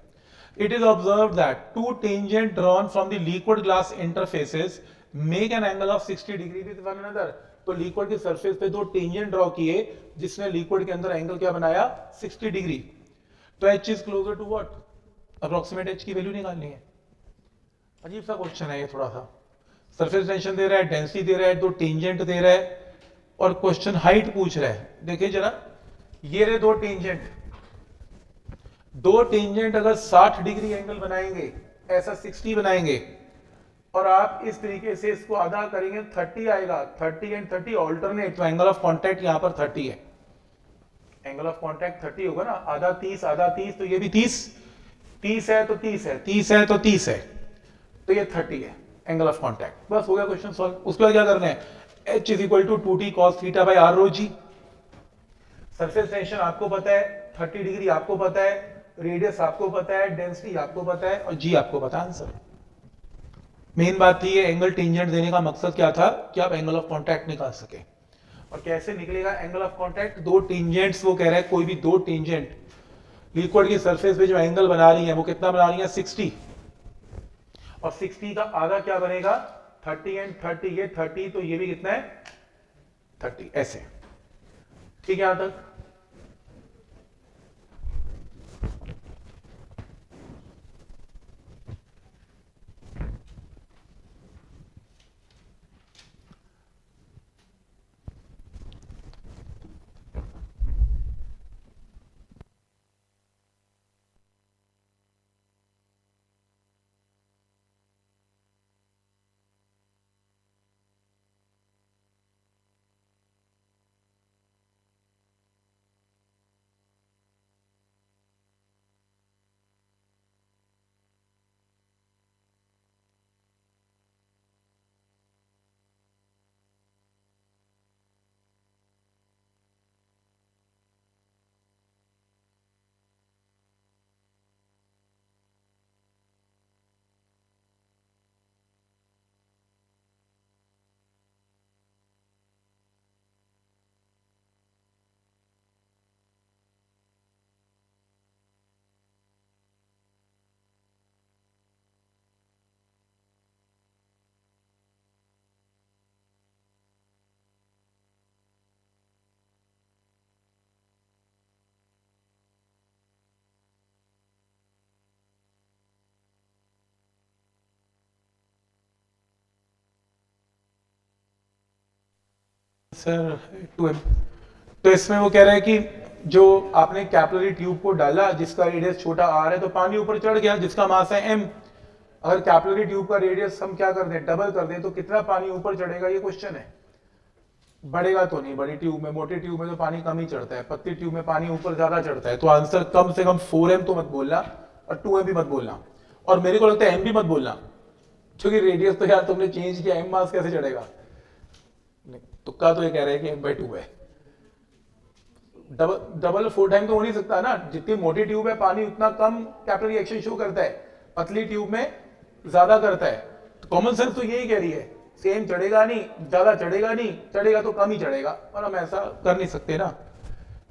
It is observed that two tangent drawn from the liquid glass interfaces make an angle of 60 degree with one another, तो liquid की surface पे दो tangent draw किए, जिसने लिक्विड के अंदर एंगल क्या बनाया, 60 डिग्री। तो h is closer to what, approximate h की वैल्यू निकालनी है। अजीब सा क्वेश्चन है ये थोड़ा सा, सरफेस टेंशन दे रहा है, डेंसिटी दे रहा है, दो टेंजेंट दे रहा है, और क्वेश्चन हाइट पूछ रहा है। देखिए जरा, ये रहे दो टेंजेंट, दो टेंजेंट अगर 60 डिग्री एंगल बनाएंगे, ऐसा 60 बनाएंगे, और आप इस तरीके से इसको आधा करेंगे 30 आएगा, 30 एंड 30 ऑल्टरनेट, तो एंगल ऑफ कांटेक्ट यहां पर 30 है, एंगल ऑफ कांटेक्ट 30 होगा ना, आधा 30, तो ये भी 30, 30 है तो 30 है, 30 है तो 30 है, तो ये 30 है एंगल ऑफ कांटेक्ट। बस हो गया क्वेश्चन सॉल्व। उसके बाद क्या करना है, h is equal to 2t cos theta by r rho g. Surface tension आपको पता है, 30 डिग्री आपको पता है, रेडियस आपको पता है, डेंसिटी आपको पता है, और जी आपको पता है आंसर। मेन बात थी ये एंगल टेंजेंट देने का मकसद क्या था, कि आप एंगल ऑफ कांटेक्ट निकाल सके। और कैसे निकलेगा एंगल ऑफ कांटेक्ट, दो टेंजेंट्स, वो कह रहा है कोई भी दो टेंजेंट लिक्विड की सरफेस पे जो एंगल बना रही है, वो कितना बना रही है, 60, और 60 का आधा क्या बनेगा, 30 एंड 30, ये 30, तो ये भी कितना है, 30, ऐसे। ठीक है यहां तक। Sir 2m। तो इसमें वो कह रहा है कि जो आपने कैपिलरी ट्यूब को डाला जिसका रेडियस छोटा r है तो पानी ऊपर चढ़ गया जिसका मास है m। अगर कैपिलरी ट्यूब का रेडियस हम क्या कर दें, डबल कर दें, तो कितना पानी ऊपर चढ़ेगा, ये क्वेश्चन है। बढ़ेगा तो नहीं, बड़ी ट्यूब में, मोटी ट्यूब में तो पानी कम ही चढ़ता है, पतली ट्यूब में पानी ऊपर ज्यादा चढ़ता है। तो आंसर कम से कम 4m तो मत बोलना और 2m भी मत बोलना, और मेरे को लगता है m भी मत बोलना, क्योंकि रेडियस तो यार तुमने चेंज किया, m मास कैसे चढ़ेगा। तुक्का तो ये कह रहे हैं कि m/2 है। डबल 4 टाइम तो हो नहीं सकता ना, जितनी मोटी ट्यूब है पानी उतना कम कैपिलरी एक्शन शो करता है, पतली ट्यूब में ज्यादा करता है। तो कॉमन सेंस तो यही कह रही है, सेम चढ़ेगा नहीं, ज्यादा चढ़ेगा नहीं, चढ़ेगा तो कम ही चढ़ेगा, और हम ऐसा कर नहीं सकते ना।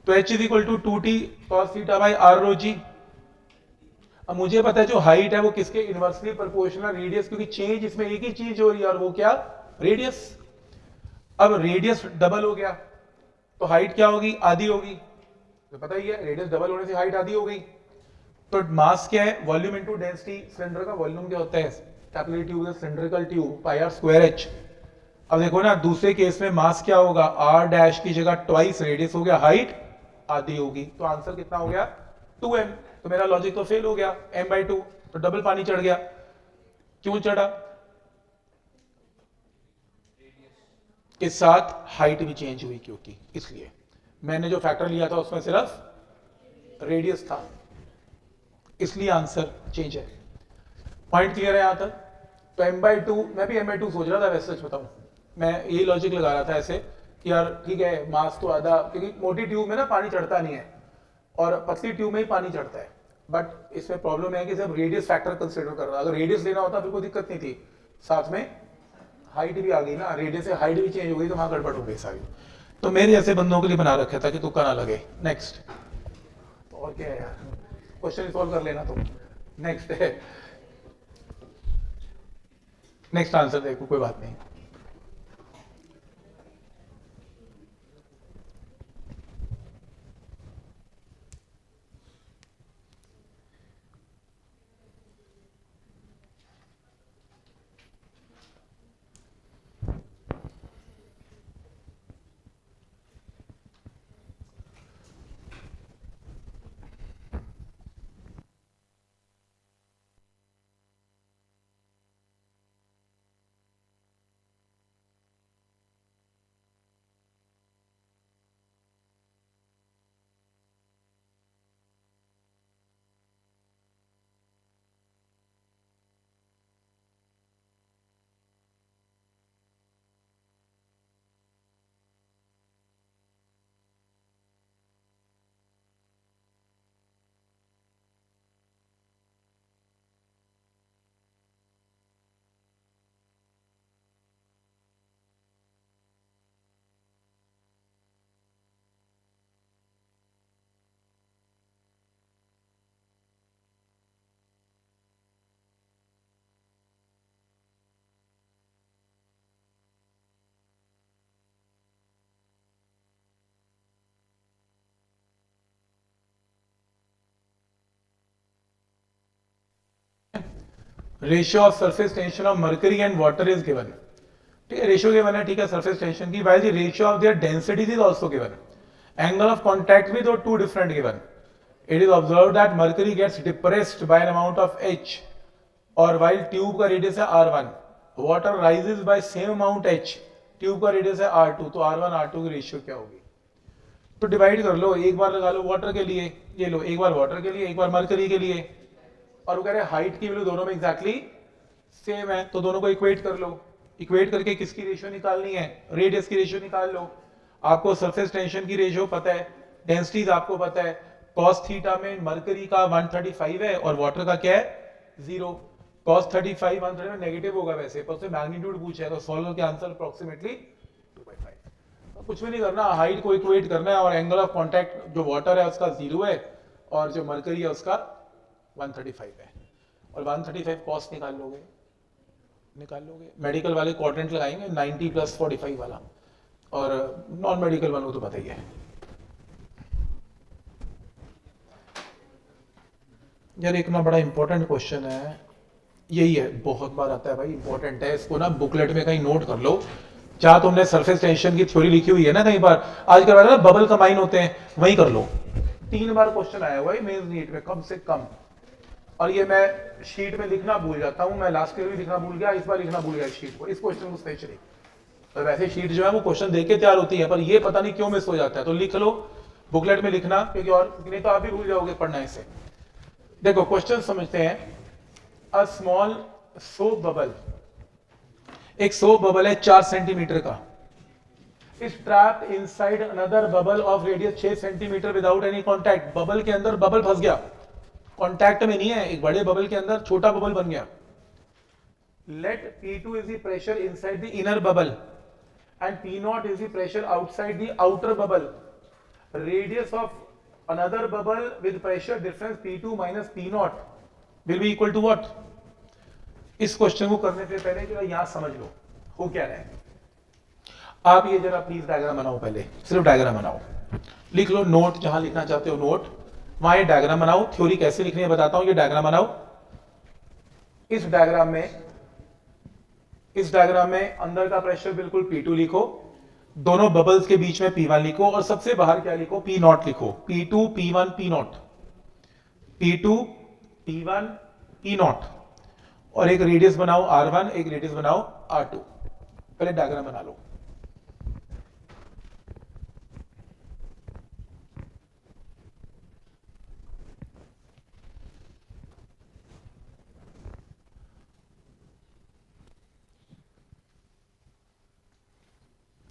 तो h is equal to 2t cos theta by r rho g. अब मुझे पता है जो हाइट है वो किसके इनवर्सली प्रोपोर्शनल रेडियस, क्योंकि चेंज इसमें एक ही चीज हो रही है और वो क्या, रेडियस। अब रेडियस डबल हो गया तो हाइट क्या होगी, आधी होगी, तो पता ही है रेडियस डबल होने से हाइट आधी हो गई। तो मास क्या है, वॉल्यूम इनटू डेंसिटी। सिलेंडर का वॉल्यूम क्या होता है, capillary tube cylindrical tube, pi r square h. अब देखो ना दूसरे केस में मास क्या होगा, आर डैश की जगह ट्वाइस रेडियस हो गया, हाइट आधी होगी, तो आंसर कितना हो गया 2m। तो मेरा लॉजिक तो फेल हो गया, m/2, तो डबल पानी चढ़ गया। क्यों चढ़ा, के साथ हाइट भी चेंज हुई, क्योंकि इसलिए मैंने जो फैक्टर लिया था उसमें सिर्फ रेडियस था, इसलिए आंसर चेंज है। पॉइंट क्लियर है यहां तक। तो m/2, मैं भी m/2 सोच रहा था, वैसे सच बताऊं मैं यही लॉजिक लगा रहा था ऐसे कि यार ठीक है मास तो आधा, क्योंकि मोटी ट्यूब में ना पानी चढ़ता नहीं है और पतली ट्यूब में ही पानी चढ़ता है। बट इसमें प्रॉब्लम है कि सिर्फ रेडियस फैक्टर कंसिडर कर रहा, अगर रेडियस लेना होता फिर कोई दिक्कत नहीं थी, साथ में हाइट भी आ गई ना, रेडियस से हाइट भी चेंज हो गई तो वहां गड़बड़ हो गई सारी। तो मेरे ऐसे बंदों के लिए बना रखा था कि तुक्का ना लगे। नेक्स्ट, और क्या है यार, क्वेश्चन सॉल्व कर लेना तुम। नेक्स्ट है, नेक्स्ट आंसर देखो, कोई बात नहीं। Ratio of surface tension of mercury and water is given. ठीक है, रेशियो गिवन है, ठीक है, सरफेस टेंशन की, while the ratio of their densities is also given, angle of contact with or two different given, it is observed that mercury gets depressed by an amount of h, और while tube का radius है r1, water rises by same amount h, tube का radius है r2, तो r1 r2 की ratio क्या होगी। तो डिवाइड कर लो, एक बार लगा लो वाटर के लिए, ये लो एक बार वाटर के लिए, एक बार मर्करी के लिए, और वो कह रहे हैं हाइट की वैल्यू दोनों में एग्जैक्टली सेम है, तो दोनों को इक्वेट कर लो। इक्वेट करके किसकी रेशियो निकालनी है, रेडियस की रेशियो निकाल लो। आपको सरफेस टेंशन की रेशियो पता है, डेंसिटीज आपको पता है, cos थीटा में मरकरी का 135 है और वाटर का क्या है 0। cos 35 130 में नेगेटिव होगा वैसे, पर उससे मैग्नीट्यूड पूछा है, तो सॉल्व करके आंसर अप्रोक्सीमेटली 2/5। कुछ भी नहीं करना, हाइट को इक्वेट करना है, और एंगल ऑफ कांटेक्ट जो वाटर है उसका 0 है और जो मरकरी है उसका 135 है, और 135 कॉस्ट निकाल लोगे, मेडिकल वाले क्वाड्रेंट लगाएंगे 90 + 45 वाला, और नॉन मेडिकल वालों तो पता ही है। यार एक ना बड़ा इंपॉर्टेंट क्वेश्चन है, यही है, बहुत बार आता है भाई, इंपॉर्टेंट है, इसको ना बुकलेट में कहीं नोट कर लो, जहां तुमने सरफेस टेंशन की थ्योरी लिखी हुई है ना कहीं बार, आज करवा ना बबल कंबाइन होते हैं, वहीं कर लो। 3 बार क्वेश्चन आया हुआ है मेंस नीट में कम से कम, और ये मैं शीट में लिखना भूल जाता हूं, मैं लास्ट ईयर भी लिखना भूल गया, इस बार लिखना भूल गया शीट को, इस क्वेश्चन को स्पेशली। तो वैसे शीट जो है वो क्वेश्चन देख के तैयार होती है, पर ये पता नहीं क्यों मिस हो जाता है, तो लिख लो बुकलेट में लिखना, क्योंकि और नहीं तो आप भी भूल जाओगे पढ़ना इसे। देखो क्वेश्चन समझते हैं। अ स्मॉल सोप बबल, एक सोप बबल है 4 सेंटीमीटर का, is trapped inside another bubble of radius 6 centimetre without any contact. Bubble के अंदर बबल फंस गया, कॉन्टैक्ट में नहीं है, एक बड़े बबल के अंदर छोटा बबल बन गया। Let P2 is the pressure inside the inner bubble and P0 is the pressure outside the outer bubble. Radius of another bubble with pressure difference P2 minus P0 will be equal to what. इस question को करने से पहले जो यहां समझ लो हो क्या रहा है। आप ये जरा प्लीज डायग्राम बनाओ, पहले सिर्फ डायग्राम बनाओ, लिख लो नोट, जहां लिखना चाहते हो नोट, वहां ये डायग्राम बनाओ। थ्योरी कैसे लिखनी है बताता हूं, ये डायग्राम बनाओ। इस डायग्राम में अंदर का प्रेशर बिल्कुल P2 लिखो, दोनों बबल्स के बीच में P1 लिखो, और सबसे बाहर क्या लिखो, P0 लिखो। P2 P1 P0, P2 P1 P0, और एक रेडियस बनाओ R1, एक रेडियस बनाओ R2। पहले डायग्राम बना लो।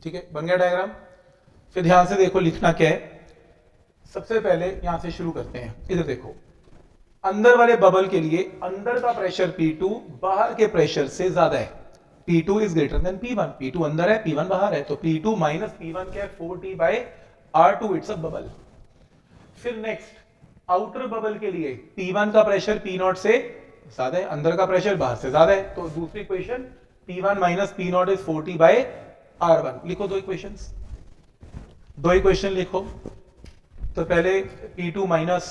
ठीक है, बन गया डायग्राम। फिर ध्यान से देखो लिखना क्या है। सबसे पहले यहां से शुरू करते हैं, इधर देखो। अंदर वाले बबल के लिए अंदर का प्रेशर P2 बाहर के प्रेशर से ज्यादा है। P2 is greater than P1, P2 अंदर है P1 बाहर है, तो P2 माइनस P1 क्या है 4T by R2, it's a bubble. फिर नेक्स्ट आउटर बबल के लिए P1 का प्रेशर P0 से ज्यादा है, अंदर का प्रेशर बाहर से ज्यादा है, तो दूसरी equation P1 minus P0 is 4T by R1। लिखो दो इक्वेशन लिखो। तो पहले P2 माइनस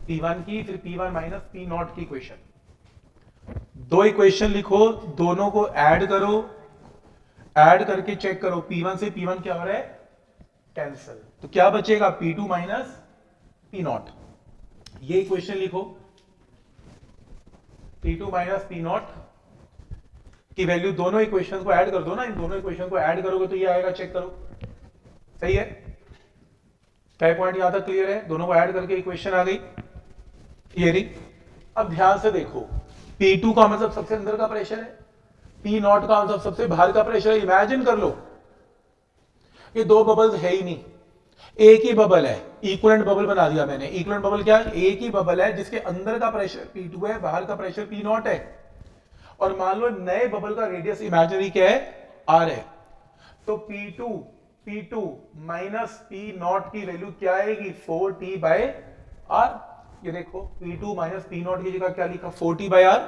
P1 की, फिर P1 माइनस P0 की इक्वेशन। दो इक्वेशन लिखो, दोनों को ऐड करो, ऐड करके चेक करो P1 से P1 क्या हो रहा है, कैंसिल, तो क्या बचेगा P2 माइनस P0। ये इक्वेशन लिखो, P2 माइनस P0 की वैल्यू, दोनों इक्वेशन को ऐड कर दो ना, इन दोनों इक्वेशन को ऐड करोगे तो ये आएगा, चेक करो। सही है, क्या पॉइंट यहां तक क्लियर है? दोनों को ऐड करके इक्वेशन आ गई, ये रही। अब ध्यान से देखो, P2 का मतलब सबसे अंदर का प्रेशर है, P0 का मतलब सबसे बाहर का प्रेशर है। इमेजिन कर लो ये दो बबल्स है ही नहीं, एक ही बबल है, इक्विवेलेंट बबल बना दिया मैंने। इक्विवेलेंट बबल क्या है, एक ही बबल है जिसके अंदर का प्रेशर P2 है, बाहर का प्रेशर P0 है, और मान लो नए बबल का रेडियस इमेजिनरी क्या है, R है। तो P2 माइनस P0 की वैल्यू क्या आएगी, 4T बाय R। ये देखो P2 माइनस P0 की जगह क्या लिखा, 4T बाय R।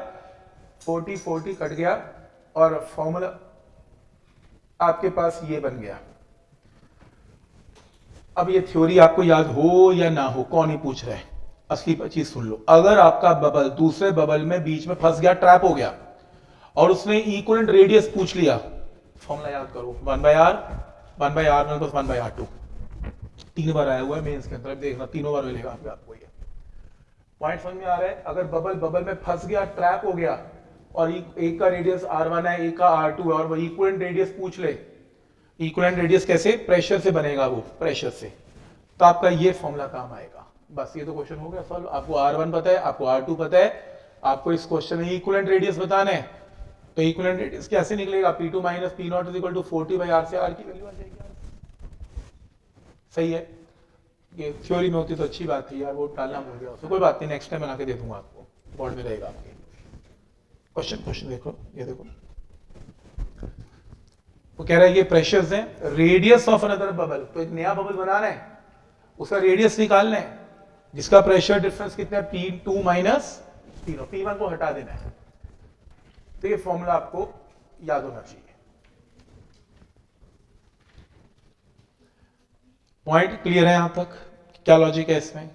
40 कट गया, और फॉर्मूला आपके पास ये बन गया। अब ये थ्योरी आपको याद हो या ना हो, कौन ही पूछ रहा है, असली चीज सुन लो। अगर आपका बबल दूसरे बबल में बीच में फंस गया, ट्रैप हो गया, और उसने इक्विवेलेंट रेडियस पूछ लिया, फॉर्मूला याद करो, 1/r 1/r1 प्लस 1/r2। 3 बार आया हुआ है मेंस के अंदर, देखना तीनों बार मिलेगा आपको। ये पॉइंट समझ में आ रहा है? अगर बबल में फंस गया, ट्रैप हो गया, और एक का रेडियस R1 है, एक का R2 है, और वो इक्विवेलेंट रेडियस पूछ ले। इक्विवेलेंट रेडियस कैसे, प्रेशर से बनेगा, वो प्रेशर से, तो आपका ये फॉर्मूला काम आएगा। बस ये तो क्वेश्चन हो गया सॉल्व। आपको R1 पता है, आपको R2 पता है, आपको इस क्वेश्चन में इक्विवेलेंट रेडियस बताना है, तो इक्विवेलेंट रेडियस कैसे निकलेगा, P2 minus P0 is equal to 40 by R से R की वैल्यू आ जाएगी। सही है, ये थ्योरी में होती तो अच्छी बात थी यार, वो टालना भूल गया, तो कोई बात नहीं, नेक्स्ट टाइम बना के दे दूंगा आपको, बोर्ड में रहेगा आपके। क्वेश्चन देखो, ये देखो, वो कह रहा है ये प्रेशर्स हैं, रेडियस ऑफ अनदर बबल, तो एक नया बबल बनाना है, उसका रेडियस निकालना है, जिसका प्रेशर डिफरेंस कितना है, P2 माइनस P1 को हटा देना है। तो ये फॉर्मूला आपको याद होना चाहिए। पॉइंट क्लियर है यहां तक? क्या लॉजिक है इसमें?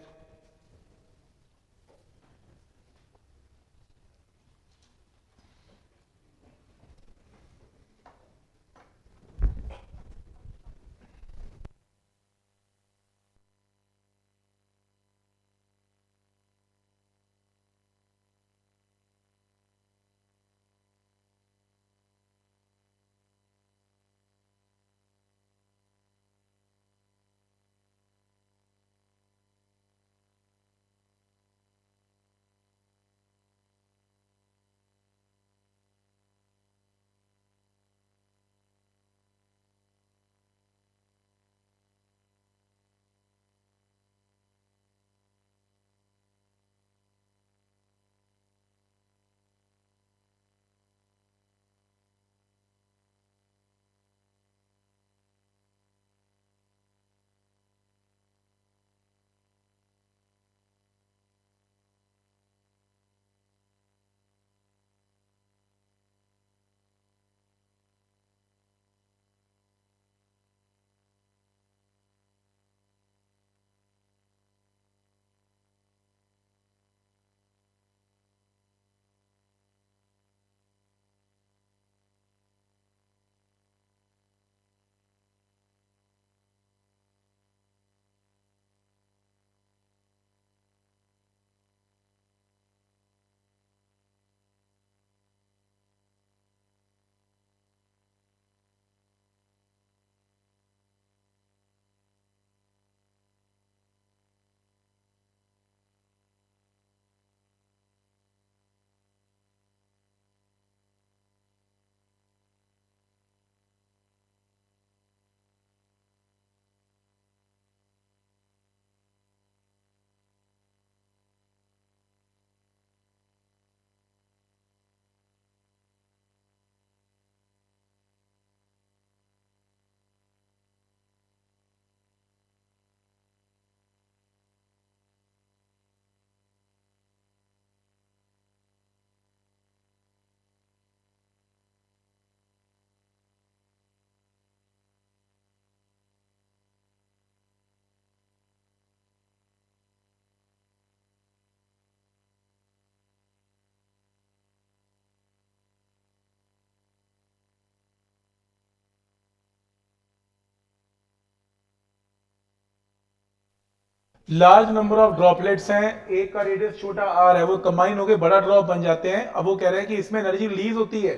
लार्ज नंबर ऑफ ड्रॉपलेट्स हैं, एक का रेडियस छोटा r है, वो कंबाइन होकर बड़ा ड्रॉप बन जाते हैं। अब वो कह रहे हैं कि इसमें एनर्जी रिलीज होती है,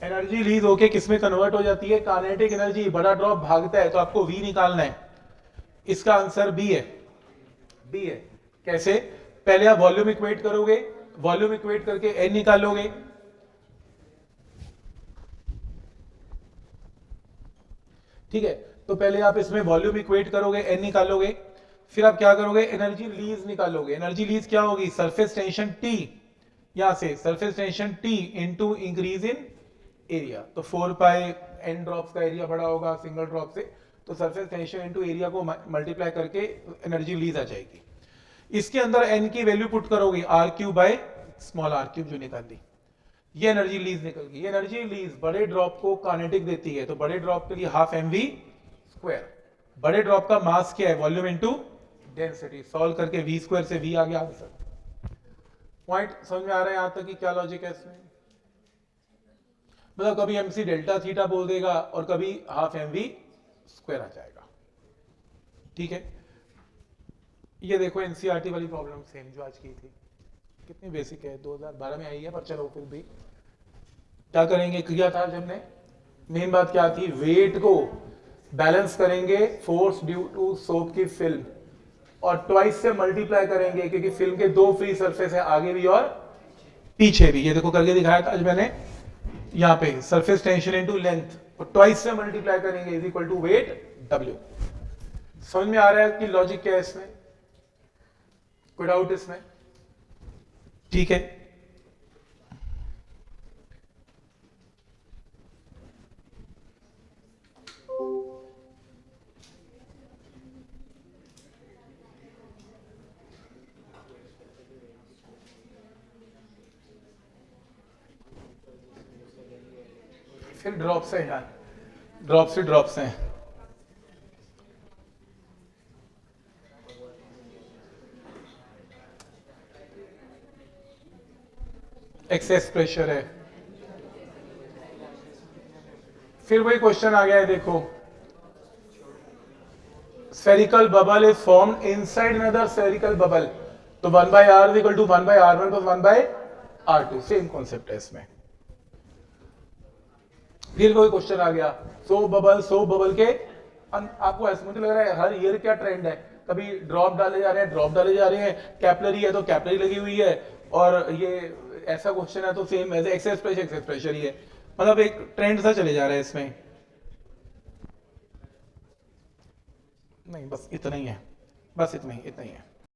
एनर्जी रिलीज होके किस में कन्वर्ट हो जाती है, काइनेटिक एनर्जी। बड़ा ड्रॉप भागता है तो आपको v निकालना है। इसका आंसर बी है, बी है। कैसे? पहले आप वॉल्यूम इक्वेट करोगे, वॉल्यूम इक्वेट करके n निकालोगे, ठीक है। तो पहले आप इसमें वॉल्यूम इक्वेट करोगे, n निकालोगे, फिर आप क्या करोगे, एनर्जी रिलीज निकालोगे। एनर्जी रिलीज क्या होगी, सरफेस टेंशन T, यहां से surface tension T into increase in area. तो 4 पाई n ड्रॉप्स का एरिया बड़ा होगा सिंगल ड्रॉप से, तो सरफेस टेंशन इंटू एरिया को मल्टीप्लाई करके एनर्जी रिलीज आ जाएगी। इसके अंदर n की वैल्यू पुट करोगे, r cube by small r cube जो निकाल दी, ये एनर्जी रिलीज निकल गई। ये एनर्जी रिलीज बड़े ड्रॉप को काइनेटिक देती है, तो बड़े ड्रॉप के लिए हाफ mv स्क्वायर। बड़े ड्रॉप का मास क्या है, वॉल्यूम इनटू डेंसिटी। सॉल्व करके v स्क्वायर से v आ गया आंसर। पॉइंट समझ में आ रहा है यहां तक कि क्या लॉजिक है इसमें? मतलब कभी mc डेल्टा थीटा बोल देगा और कभी हाफ mv स्क्वायर आ जाएगा, ठीक है। ये देखो एनसीईआरटी वाली प्रॉब्लम सेम जो आज की थी, कितनी बेसिक है, 2012 में आई है, पर चलो फिर भी क्या करेंगे, किया था जब ने। मेन बात क्या थी, वेट को बैलेंस करेंगे फोर्स ड्यू टू सोप की फिल्म, और ट्वाइस से मल्टीप्लाई करेंगे क्योंकि फिल्म के दो फ्री सरफेस है, आगे भी और पीछे भी। ये देखो करके दिखाया था आज मैंने, यहां पे सरफेस टेंशन इनटू लेंथ, और ट्वाइस से मल्टीप्लाई करेंगे is equal to weight W। समझ में आ रहा है कि लॉजिक क्या है इसमें? कोई डाउट इसमें? ठीक है। फिर ड्रॉप्स है यार, ड्रॉप से ड्रॉप्स हैं। एक्सेस प्रेशर है। फिर वही क्वेश्चन आ गया है, देखो spherical bubble is formed inside another spherical bubble, तो 1 by r is equal to 1 by r1 plus 1 by r2, same concept है इसमें। फिर कोई क्वेश्चन आ गया, सोप बबल के आपको ऐसा मुझे लग रहा है हर ईयर क्या ट्रेंड है, कभी ड्रॉप डाले जा रहे हैं, ड्रॉप डाले जा रहे हैं, कैपलरी है तो कैपलरी लगी हुई है, और ये ऐसा क्वेश्चन है तो सेम एज एक्सेस प्रेशर ही है। मतलब एक ट्रेंड सा चले जा रहा है इसमें। नहीं बस इतना ही है, बस इतना ही है।